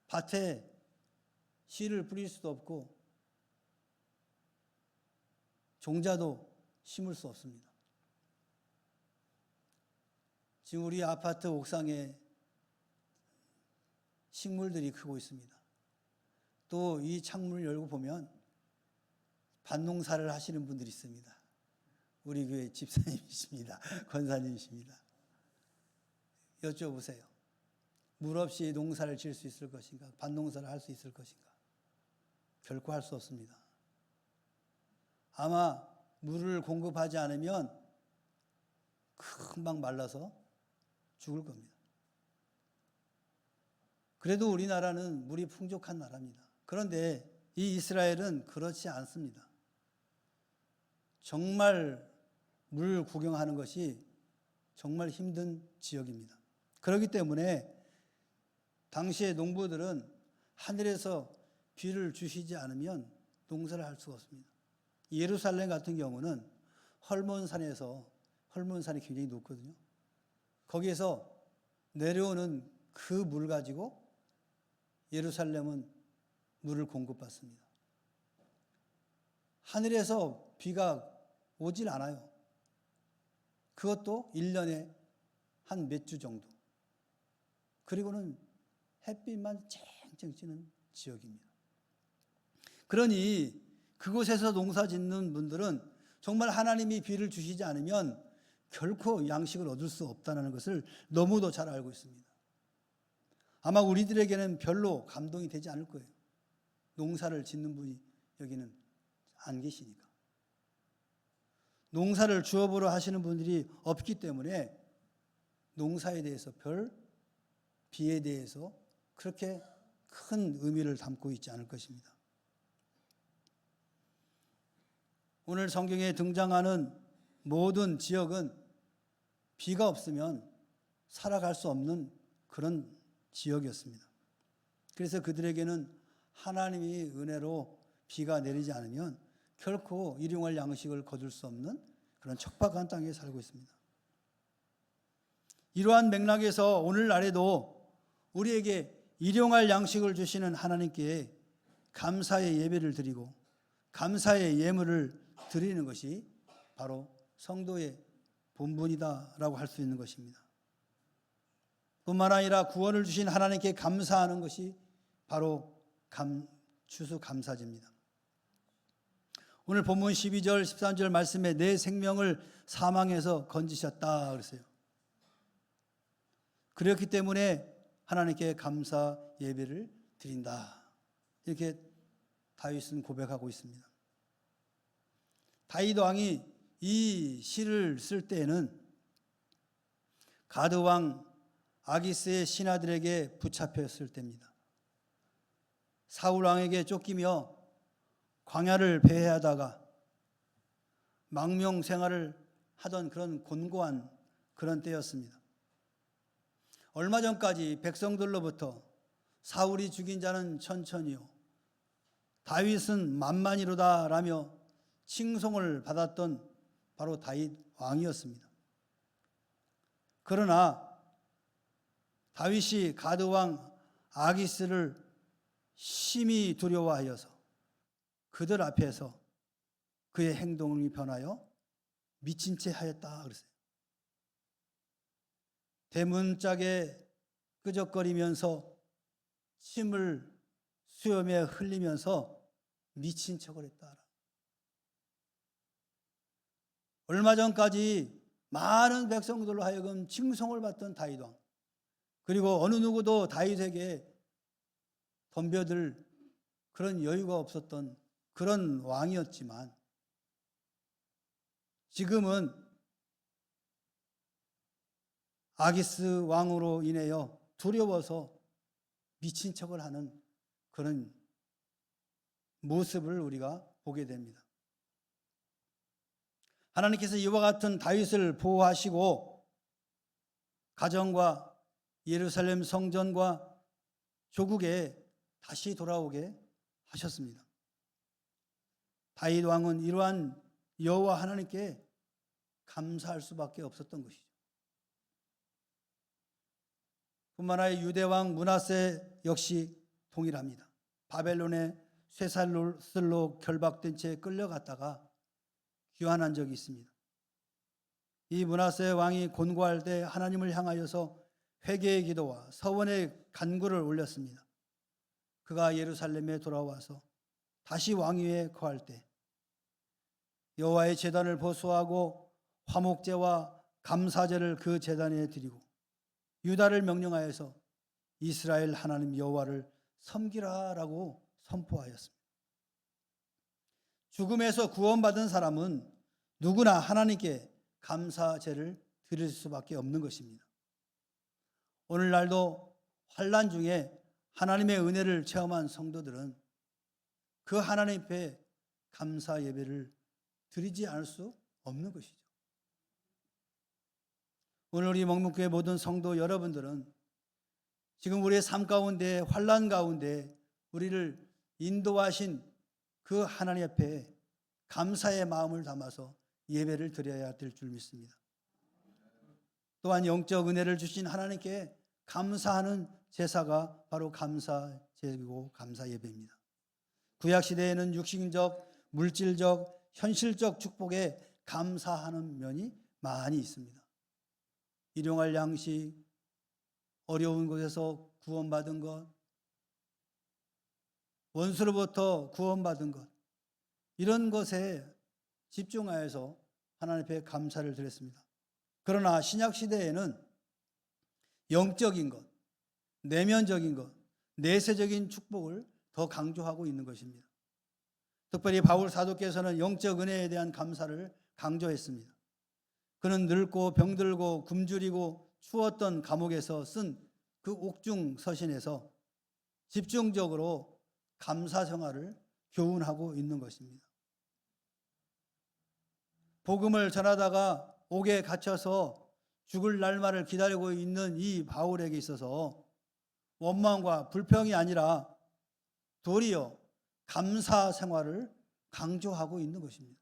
[SPEAKER 3] 밭에 씨를 뿌릴 수도 없고 종자도 심을 수 없습니다. 지금 우리 아파트 옥상에 식물들이 크고 있습니다. 또 이 창문을 열고 보면 밭농사를 하시는 분들이 있습니다. 우리 교회 집사님이십니다. 권사님이십니다. 여쭤보세요. 물 없이 농사를 지을 수 있을 것인가? 밭농사를 할 수 있을 것인가? 결코 할 수 없습니다. 아마 물을 공급하지 않으면 금방 말라서 죽을 겁니다. 그래도 우리나라는 물이 풍족한 나라입니다. 그런데 이 이스라엘은 그렇지 않습니다. 정말 물 구경하는 것이 정말 힘든 지역입니다. 그렇기 때문에 당시의 농부들은 하늘에서 비를 주시지 않으면 농사를 할 수가 없습니다. 예루살렘 같은 경우는 헐몬산이 굉장히 높거든요. 거기에서 내려오는 그 물 가지고 예루살렘은 물을 공급받습니다. 하늘에서 비가 오질 않아요. 그것도 1년에 한 몇 주 정도. 그리고는 햇빛만 쨍쨍 찌는 지역입니다. 그러니 그곳에서 농사 짓는 분들은 정말 하나님이 비를 주시지 않으면 결코 양식을 얻을 수 없다는 것을 너무도 잘 알고 있습니다. 아마 우리들에게는 별로 감동이 되지 않을 거예요. 농사를 짓는 분이 여기는 안 계시니까. 농사를 주업으로 하시는 분들이 없기 때문에 농사에 대해서 비에 대해서 그렇게 큰 의미를 담고 있지 않을 것입니다. 오늘 성경에 등장하는 모든 지역은 비가 없으면 살아갈 수 없는 그런 지역이었습니다. 그래서 그들에게는 하나님이 은혜로 비가 내리지 않으면 결코 일용할 양식을 거둘 수 없는 그런 척박한 땅에 살고 있습니다. 이러한 맥락에서 오늘날에도 우리에게 일용할 양식을 주시는 하나님께 감사의 예배를 드리고 감사의 예물을 드리는 것이 바로 성도의 본분이다라고 할 수 있는 것입니다. 뿐만 아니라 구원을 주신 하나님께 감사하는 것이 바로 추수감사제입니다. 오늘 본문 12절 13절 말씀에 내 생명을 사망에서 건지셨다 그랬어요. 그렇기 때문에 하나님께 감사 예배를 드린다. 이렇게 다윗은 고백하고 있습니다. 다윗 왕이 이 시를 쓸 때에는 가드 왕 아기스의 신하들에게 붙잡혔을 때입니다. 사울 왕에게 쫓기며 광야를 배회하다가 망명 생활을 하던 그런 곤고한 그런 때였습니다. 얼마 전까지 백성들로부터 사울이 죽인 자는 천천히요 다윗은 만만이로다라며 칭송을 받았던 바로 다윗 왕이었습니다. 그러나 다윗이 가드 왕 아기스를 심히 두려워하여서 그들 앞에서 그의 행동이 변하여 미친 채 하였다 그랬어요. 대문짝에 끄적거리면서 침을 수염에 흘리면서 미친 척을 했다. 얼마 전까지 많은 백성들로 하여금 칭송을 받던 다윗 왕, 그리고 어느 누구도 다윗에게 덤벼들 그런 여유가 없었던 그런 왕이었지만 지금은 아기스 왕으로 인하여 두려워서 미친 척을 하는 그런 모습을 우리가 보게 됩니다. 하나님께서 이와 같은 다윗을 보호하시고 가정과 예루살렘 성전과 조국에 다시 돌아오게 하셨습니다. 다윗 왕은 이러한 여호와 하나님께 감사할 수밖에 없었던 것이죠. 뿐만 아니라 유대 왕 므낫세 역시 동일합니다. 바벨론의 쇠살로 결박된 채 끌려갔다가 귀환한 적이 있습니다. 이 므낫세 왕이 곤고할 때 하나님을 향하여서 회개의 기도와 서원의 간구를 올렸습니다. 그가 예루살렘에 돌아와서 다시 왕위에 거할 때 여호와의 제단을 보수하고 화목제와 감사제를 그 제단에 드리고 유다를 명령하여서 이스라엘 하나님 여호와를 섬기라라고 선포하였습니다. 죽음에서 구원받은 사람은 누구나 하나님께 감사제를 드릴 수밖에 없는 것입니다. 오늘날도 환난 중에 하나님의 은혜를 체험한 성도들은 그 하나님 앞에 감사 예배를 드리지 않을 수 없는 것이죠. 오늘 우리 먹문교회 모든 성도 여러분들은 지금 우리의 삶 가운데 환난 가운데 우리를 인도하신 그 하나님 앞에 감사의 마음을 담아서 예배를 드려야 될 줄 믿습니다. 또한 영적 은혜를 주신 하나님께 감사하는 제사가 바로 감사제이고 감사예배입니다. 구약시대에는 육신적, 물질적, 현실적 축복에 감사하는 면이 많이 있습니다. 일용할 양식, 어려운 곳에서 구원받은 것, 원수로부터 구원받은 것, 이런 것에 집중하여서 하나님 앞에 감사를 드렸습니다. 그러나 신약시대에는 영적인 것, 내면적인 것, 내세적인 축복을 더 강조하고 있는 것입니다. 특별히 바울 사도께서는 영적 은혜에 대한 감사를 강조했습니다. 그는 늙고 병들고 굶주리고 추웠던 감옥에서 쓴 그 옥중 서신에서 집중적으로 감사 생활을 교훈하고 있는 것입니다. 복음을 전하다가 옥에 갇혀서 죽을 날만을 기다리고 있는 이 바울에게 있어서 원망과 불평이 아니라 도리어 감사 생활을 강조하고 있는 것입니다.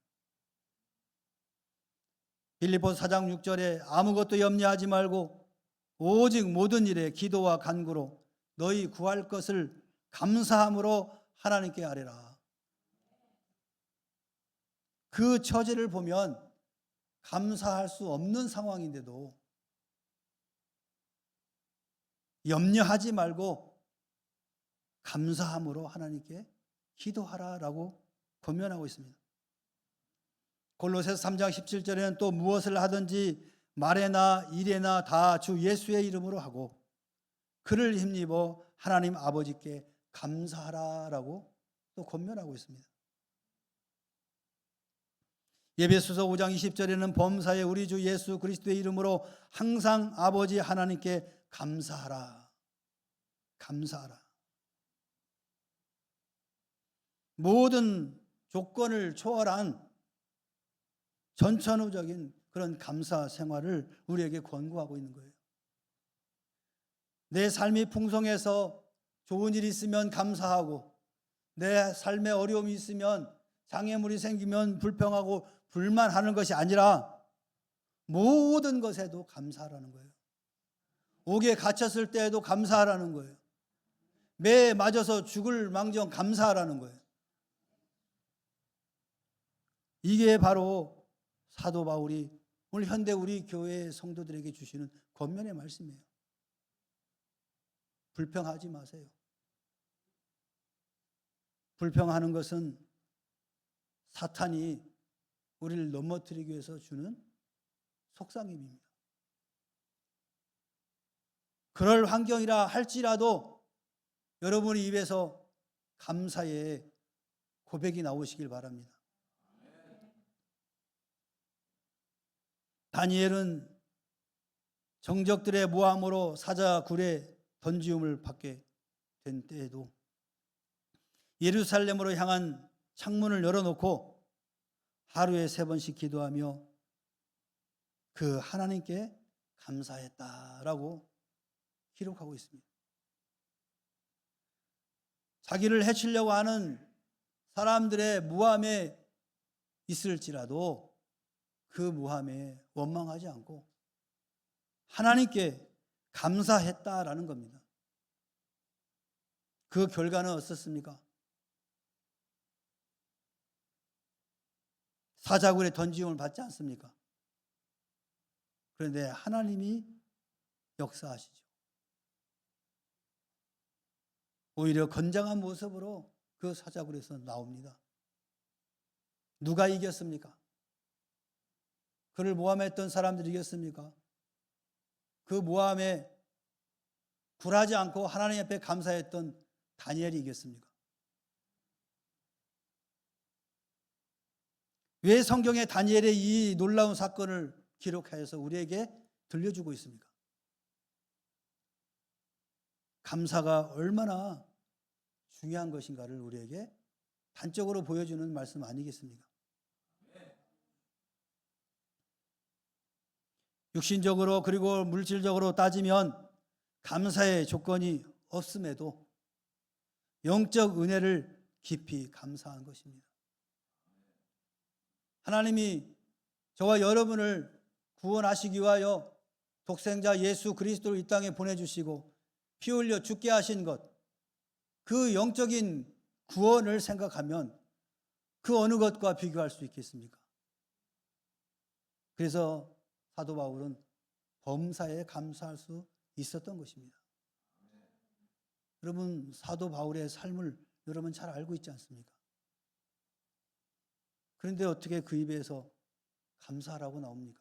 [SPEAKER 3] 빌립보서 4장 6절에 아무것도 염려하지 말고 오직 모든 일에 기도와 간구로 너희 구할 것을 감사함으로 하나님께 아뢰라. 그 처지를 보면 감사할 수 없는 상황인데도 염려하지 말고 감사함으로 하나님께 기도하라라고 권면하고 있습니다. 골로새서 3장 17절에는 또 무엇을 하든지 말에나 일에나 다 주 예수의 이름으로 하고 그를 힘입어 하나님 아버지께 감사하라라고 또 권면하고 있습니다. 예배소서 5장 20절에는 범사에 우리 주 예수 그리스도의 이름으로 항상 아버지 하나님께 감사하라. 감사하라. 모든 조건을 초월한 전천후적인 그런 감사 생활을 우리에게 권고하고 있는 거예요. 내 삶이 풍성해서 좋은 일이 있으면 감사하고 내 삶에 어려움이 있으면 장애물이 생기면 불평하고 불만하는 것이 아니라 모든 것에도 감사하라는 거예요. 옥에 갇혔을 때에도 감사하라는 거예요. 매에 맞아서 죽을 망정 감사하라는 거예요. 이게 바로 사도 바울이 오늘 현대 우리 교회 성도들에게 주시는 권면의 말씀이에요. 불평하지 마세요. 불평하는 것은 사탄이 우리를 넘어뜨리기 위해서 주는 속삭임입니다. 그럴 환경이라 할지라도 여러분의 입에서 감사의 고백이 나오시길 바랍니다. 다니엘은 정적들의 모함으로 사자굴에 던지움을 받게 된 때에도 예루살렘으로 향한 창문을 열어놓고 하루에 3번씩 기도하며 그 하나님께 감사했다라고 기록하고 있습니다. 자기를 해치려고 하는 사람들의 모함에 있을지라도 그 모함에 원망하지 않고 하나님께 감사했다라는 겁니다. 그 결과는 어떻습니까? 사자굴에 던지움을 받지 않습니까? 그런데 하나님이 역사하시죠. 오히려 건장한 모습으로 그 사자굴에서 나옵니다. 누가 이겼습니까? 그를 모함했던 사람들이 이겼습니까? 그 모함에 굴하지 않고 하나님 앞에 감사했던 다니엘이 이겼습니까? 왜 성경에 다니엘의 이 놀라운 사건을 기록하여서 우리에게 들려주고 있습니까? 감사가 얼마나 중요한 것인가를 우리에게 단적으로 보여주는 말씀 아니겠습니까? 육신적으로 그리고 물질적으로 따지면 감사의 조건이 없음에도 영적 은혜를 깊이 감사한 것입니다. 하나님이 저와 여러분을 구원하시기 위하여 독생자 예수 그리스도를 이 땅에 보내주시고 피 흘려 죽게 하신 것, 그 영적인 구원을 생각하면 그 어느 것과 비교할 수 있겠습니까? 그래서 사도 바울은 범사에 감사할 수 있었던 것입니다. 여러분, 사도 바울의 삶을 여러분 잘 알고 있지 않습니까? 그런데 어떻게 그 입에서 감사하라고 나옵니까?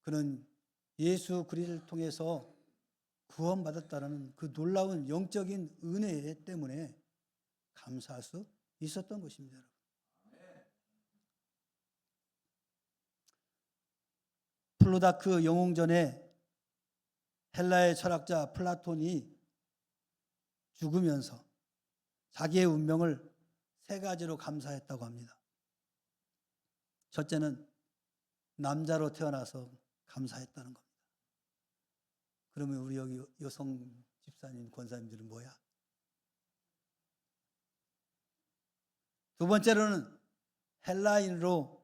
[SPEAKER 3] 그는 예수 그리스도를 통해서 구원받았다는 그 놀라운 영적인 은혜 때문에 감사할 수 있었던 것입니다. 여러분. 플루다크 영웅전에 헬라의 철학자 플라톤이 죽으면서 자기의 운명을 3가지로 감사했다고 합니다. 첫째는 남자로 태어나서 감사했다는 겁니다. 그러면 우리 여기 여성 집사님, 권사님들은 뭐야? 두 번째로는 헬라인으로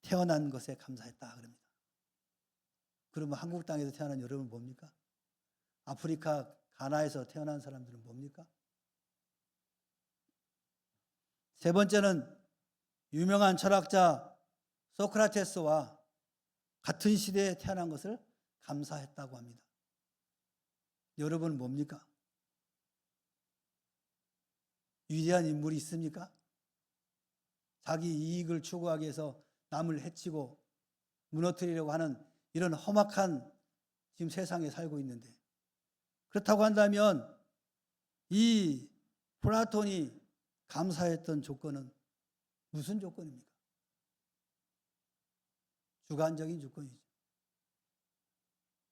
[SPEAKER 3] 태어난 것에 감사했다 그럽니다. 그러면 한국 땅에서 태어난 여러분 뭡니까? 아프리카 가나에서 태어난 사람들은 뭡니까? 세 번째는 유명한 철학자 소크라테스와 같은 시대에 태어난 것을 감사했다고 합니다. 여러분은 뭡니까? 위대한 인물이 있습니까? 자기 이익을 추구하기 위해서 남을 해치고 무너뜨리려고 하는 이런 험악한 지금 세상에 살고 있는데, 그렇다고 한다면 이 플라톤이 감사했던 조건은 무슨 조건입니까? 주관적인 조건이죠.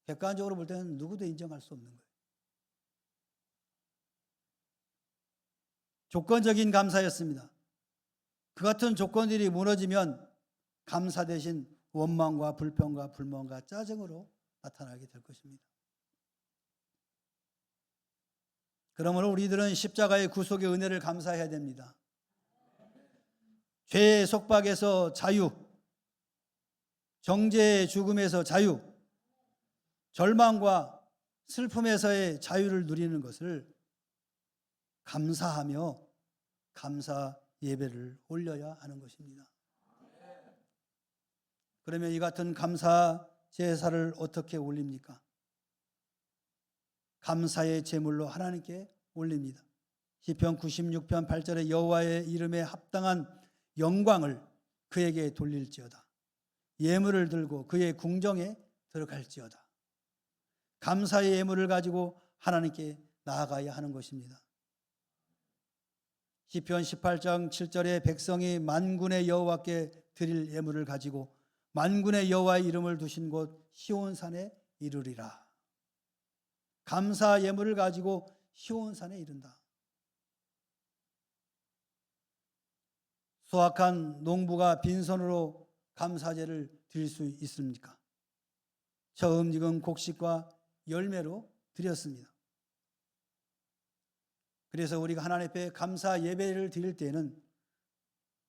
[SPEAKER 3] 객관적으로 볼 때는 누구도 인정할 수 없는 거예요. 조건적인 감사였습니다. 그 같은 조건들이 무너지면 감사 대신 원망과 불평과 불만과 짜증으로 나타나게 될 것입니다. 그러므로 우리들은 십자가의 구속의 은혜를 감사해야 됩니다. 죄의 속박에서 자유, 정죄의 죽음에서 자유, 절망과 슬픔에서의 자유를 누리는 것을 감사하며 감사 예배를 올려야 하는 것입니다. 그러면 이 같은 감사 제사를 어떻게 올립니까? 감사의 제물로 하나님께 올립니다. 시편 96편 8절에 여호와의 이름에 합당한 영광을 그에게 돌릴지어다. 예물을 들고 그의 궁정에 들어갈지어다. 감사의 예물을 가지고 하나님께 나아가야 하는 것입니다. 시편 18장 7절에 백성이 만군의 여호와께 드릴 예물을 가지고 만군의 여호와의 이름을 두신 곳 시온산에 이르리라. 감사 예물을 가지고 시온산에 이른다. 수확한 농부가 빈손으로 감사제를 드릴 수 있습니까? 처음 익은 곡식과 열매로 드렸습니다. 그래서 우리가 하나님 앞에 감사 예배를 드릴 때에는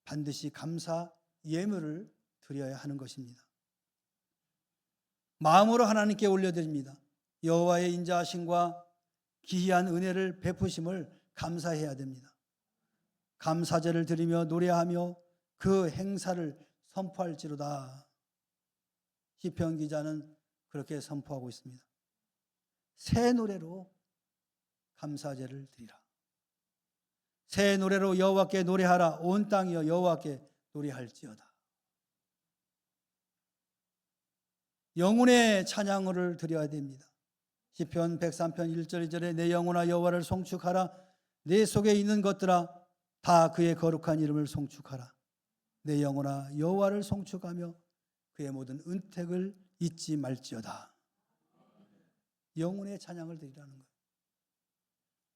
[SPEAKER 3] 반드시 감사 예물을 드려야 하는 것입니다. 마음으로 하나님께 올려드립니다. 여호와의 인자하심과 기이한 은혜를 베푸심을 감사해야 됩니다. 감사제를 드리며 노래하며 그 행사를 선포할지로다. 시편 기자는 그렇게 선포하고 있습니다. 새 노래로 감사제를 드리라. 새 노래로 여호와께 노래하라. 온 땅이여 여호와께 노래할지어다. 영혼의 찬양을 드려야 됩니다. 시편 103편 1절 2절에 내 영혼아 여호와를 송축하라. 내 속에 있는 것들아 다 그의 거룩한 이름을 송축하라. 내 영혼아 여호와를 송축하며 그의 모든 은택을 잊지 말지어다. 영혼의 찬양을 드리라는 거예요.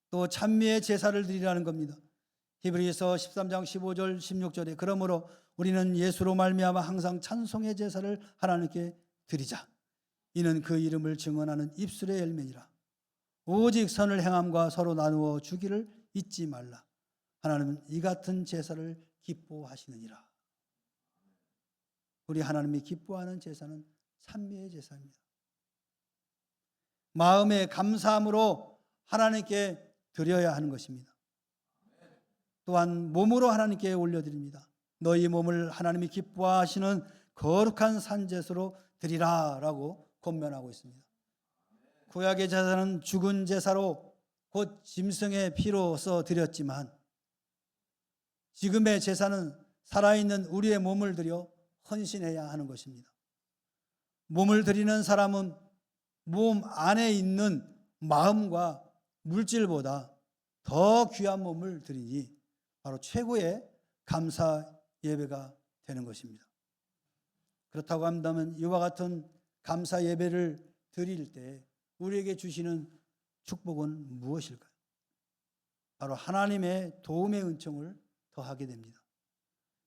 [SPEAKER 3] 또 찬미의 제사를 드리라는 겁니다. 히브리서 13장 15절 16절에 그러므로 우리는 예수로 말미암아 항상 찬송의 제사를 하나님께 드리자. 이는 그 이름을 증언하는 입술의 열매니라. 오직 선을 행함과 서로 나누어 주기를 잊지 말라. 하나님은 이 같은 제사를 기뻐하시느니라. 우리 하나님이 기뻐하는 제사는 찬미의 제사입니다. 마음의 감사함으로 하나님께 드려야 하는 것입니다. 또한 몸으로 하나님께 올려드립니다. 너희 몸을 하나님이 기뻐하시는 거룩한 산제사로 드리라 라고 권면하고 있습니다. 구약의 제사는 죽은 제사로 곧 짐승의 피로써 드렸지만 지금의 제사는 살아있는 우리의 몸을 들여 헌신해야 하는 것입니다. 몸을 드리는 사람은 몸 안에 있는 마음과 물질보다 더 귀한 몸을 드리니 바로 최고의 감사 예배가 되는 것입니다. 그렇다고 한다면 이와 같은 감사 예배를 드릴 때 우리에게 주시는 축복은 무엇일까요? 바로 하나님의 도움의 은총을 더하게 됩니다.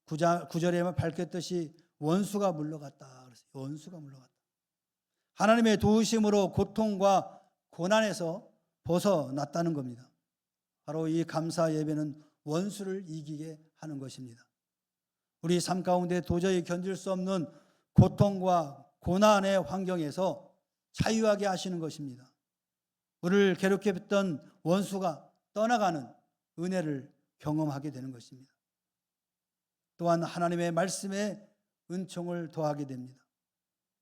[SPEAKER 3] 9절에만 밝혔듯이 원수가 물러갔다. 원수가 물러갔다. 하나님의 도우심으로 고통과 고난에서 벗어났다는 겁니다. 바로 이 감사 예배는 원수를 이기게 하는 것입니다. 우리 삶 가운데 도저히 견딜 수 없는 고통과 고난의 환경에서 자유하게 하시는 것입니다. 우리를 괴롭혔던 원수가 떠나가는 은혜를 경험하게 되는 것입니다. 또한 하나님의 말씀에 은총을 더하게 됩니다.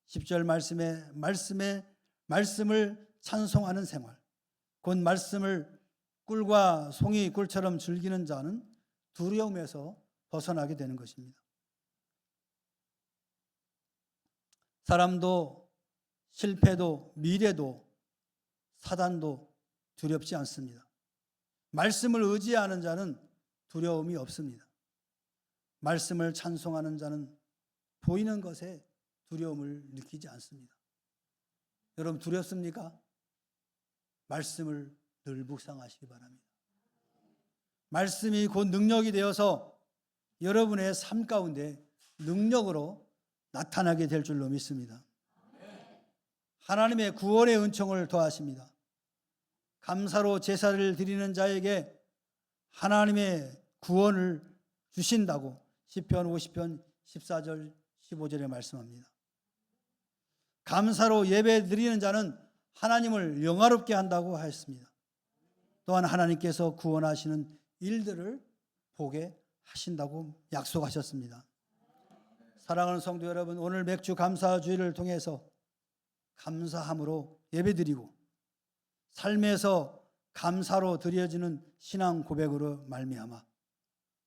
[SPEAKER 3] 10절 말씀을 찬송하는 생활, 곧 말씀을 꿀과 송이 꿀처럼 즐기는 자는 두려움에서 벗어나게 되는 것입니다. 사람도 실패도 미래도 사단도 두렵지 않습니다. 말씀을 의지하는 자는 두려움이 없습니다. 말씀을 찬송하는 자는 보이는 것에 두려움을 느끼지 않습니다. 여러분 두렵습니까? 말씀을 늘 묵상하시기 바랍니다. 말씀이 곧 능력이 되어서 여러분의 삶 가운데 능력으로 나타나게 될 줄로 믿습니다. 하나님의 구원의 은총을 더하십니다. 감사로 제사를 드리는 자에게 하나님의 구원을 주신다고 시편 50편 14절 15절에 말씀합니다. 감사로 예배 드리는 자는 하나님을 영화롭게 한다고 하였습니다. 또한 하나님께서 구원하시는 일들을 보게 하신다고 약속하셨습니다. 사랑하는 성도 여러분, 오늘 맥주 감사 주일을 통해서 감사함으로 예배드리고 삶에서 감사로 드려지는 신앙 고백으로 말미암아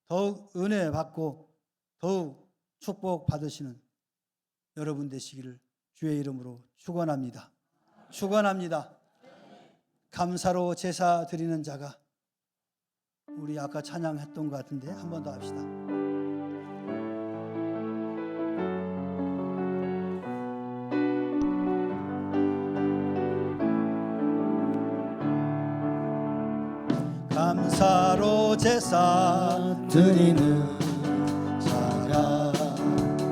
[SPEAKER 3] 더욱 은혜 받고 더욱 축복 받으시는 여러분 되시기를 주의 이름으로 축원합니다. 축원합니다. 감사로 제사 드리는 자가 우리 아까 찬양했던 것 같은데 한 번 더 합시다. 제사
[SPEAKER 1] 드리는 자가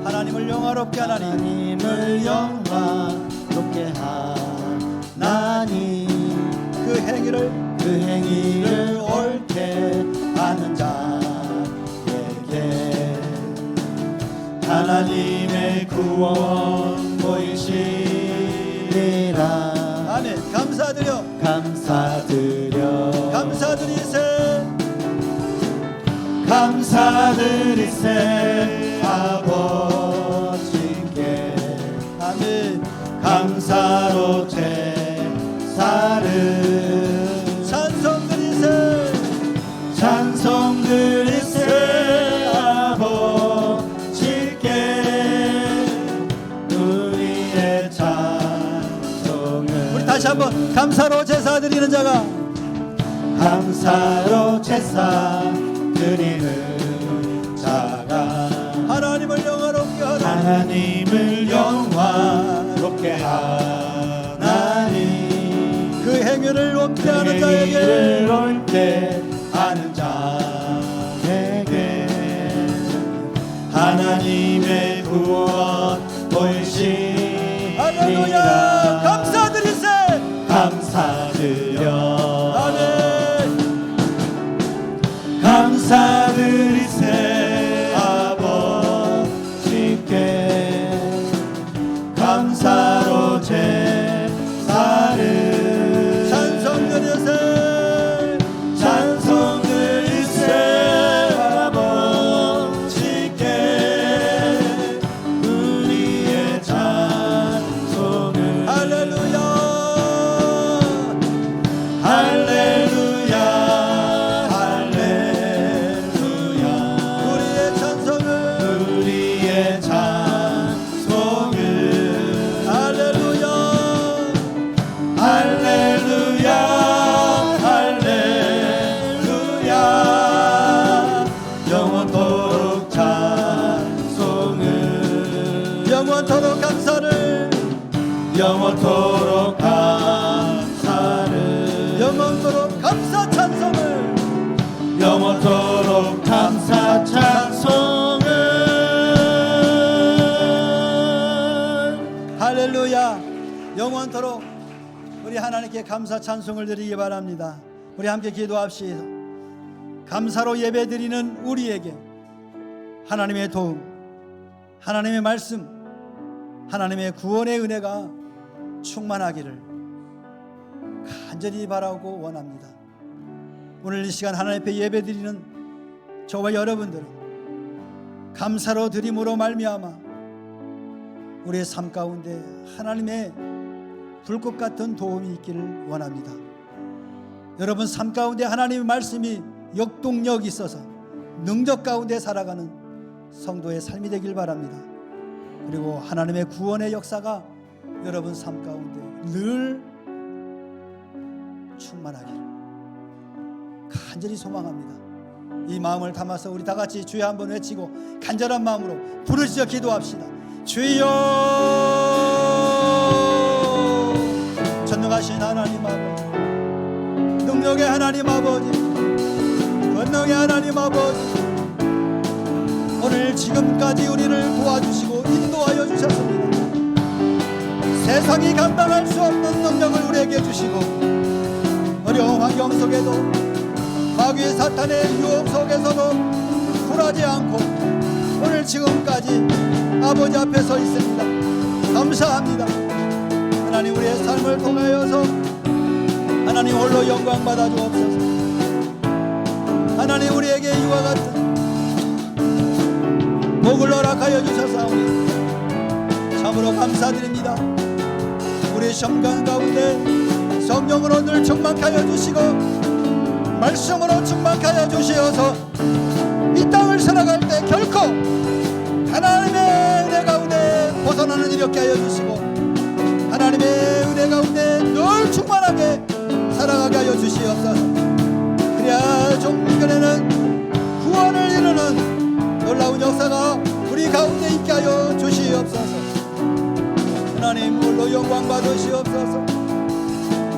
[SPEAKER 3] 하나님을 영화롭게 하나니
[SPEAKER 1] 하나님을 영화롭게 하나니
[SPEAKER 3] 그 행위를
[SPEAKER 1] 옳게 하는 자에게 하나님의 구원 보이시리라.
[SPEAKER 3] 아멘. 감사드려
[SPEAKER 1] 감사드리세 감사드리세 아버지께
[SPEAKER 3] 아멘.
[SPEAKER 1] 감사로 제사를 찬송 드리세 아버지께 우리의 찬송을
[SPEAKER 3] 우리 다시 한번 감사로 제사 드리는 자가
[SPEAKER 1] 감사로 제사 드리는 자가
[SPEAKER 3] 하나님을 영화롭게 하나니
[SPEAKER 1] 하나님을 영화롭게 하나니
[SPEAKER 3] 그 행위를 옳게 하는
[SPEAKER 1] 그
[SPEAKER 3] 자에게
[SPEAKER 1] 행위를 옳게 하는 자에게 하나님의 구원 보이시리라.
[SPEAKER 3] 할렐루야. 감사드리세.
[SPEAKER 1] 감사드려
[SPEAKER 3] 아멘.
[SPEAKER 1] 감사드리세 아버지께 감사로 제사를
[SPEAKER 3] 찬송 드리세.
[SPEAKER 1] 찬송 드리세 아버지께 우리의 찬송을
[SPEAKER 3] 할렐루야.
[SPEAKER 1] 할렐루야
[SPEAKER 3] 우리의 찬송을
[SPEAKER 1] 우리의 찬송을
[SPEAKER 3] 할렐루야.
[SPEAKER 1] 할렐루야 할렐루야 영원토록 찬송을
[SPEAKER 3] 영원토록 감사를
[SPEAKER 1] 영원토록 감사를
[SPEAKER 3] 영원토록 감사 찬송을
[SPEAKER 1] 영원토록 감사 찬송을
[SPEAKER 3] 할렐루야. 영원토록 우리 하나님께 감사 찬송을 드리기 바랍니다. 우리 함께 기도합시다. 감사로 예배드리는 우리에게 하나님의 도움, 하나님의 말씀, 하나님의 구원의 은혜가 충만하기를 간절히 바라고 원합니다. 오늘 이 시간 하나님 앞에 예배드리는 저와 여러분들은 감사로 드림으로 말미암아 우리의 삶 가운데 하나님의 불꽃 같은 도움이 있기를 원합니다. 여러분 삶 가운데 하나님의 말씀이 역동력이 있어서 능력 가운데 살아가는 성도의 삶이 되길 바랍니다. 그리고 하나님의 구원의 역사가 여러분 삶 가운데 늘 충만하기를 간절히 소망합니다. 이 마음을 담아서 우리 다 같이 주여 한번 외치고 간절한 마음으로 부르짖어 기도합시다. 주여, 전능하신 하나님 아버지, 능력의 하나님 아버지, 권능의 하나님 아버지, 오늘 지금까지 우리를 도와주시고 인도하여 주셨습니다. 세상이 감당할 수 없는 능력을 우리에게 주시고 어려운 환경 속에도 마귀의 사탄의 유혹 속에서도 굴하지 않고 오늘 지금까지 아버지 앞에 서 있습니다. 감사합니다. 하나님 우리의 삶을 통하여서 하나님 홀로 영광 받아 주옵소서. 하나님 우리에게 이와 같은 복을 허락하여 주셨사오니 참으로 감사드립니다. 우리 시험관 가운데 성령으로 늘 충만케 하여 주시고 말씀으로 충만케 하여 주시어서 이 땅을 살아갈 때 결코 하나님의 은혜 가운데 벗어나는 일 없게 하여 주시고 하나님의 은혜 가운데 늘 충만하게 살아가게 하여 주시옵소서. 그래야 종근에는 구원을 이루는 놀라운 역사가 우리 가운데 있게 하여 주시옵소서. 하나님 홀로 영광 받으시옵소서.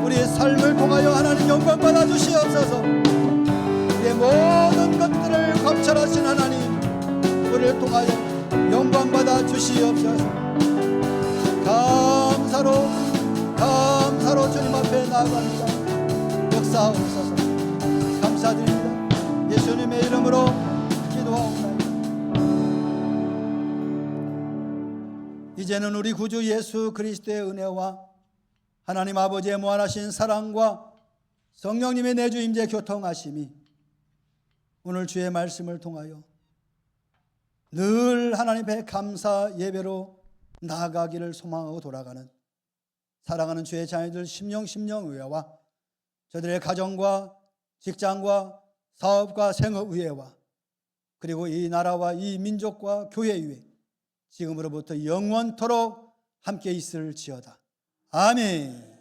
[SPEAKER 3] 우리의 삶을 통하여 하나님 영광 받아 주시옵소서. 우리 우리의 모든 것들을 감찰하신 하나님, 우리를 통하여 영광받아 주시옵소서. 감사로 주님 앞에 나아갑니다. 역사하옵소서. 감사드립니다. 예수님의 이름으로 기도하옵나이다. 이제는 우리 구주 예수 그리스도의 은혜와 하나님 아버지의 무한하신 사랑과 성령님의 내주 임재 교통하심이 오늘 주의 말씀을 통하여 늘 하나님 앞에 감사 예배로 나아가기를 소망하고 돌아가는 사랑하는 주의 자녀들 심령의회와 저들의 가정과 직장과 사업과 생업의회와 그리고 이 나라와 이 민족과 교회의회 지금으로부터 영원토록 함께 있을지어다. 아멘.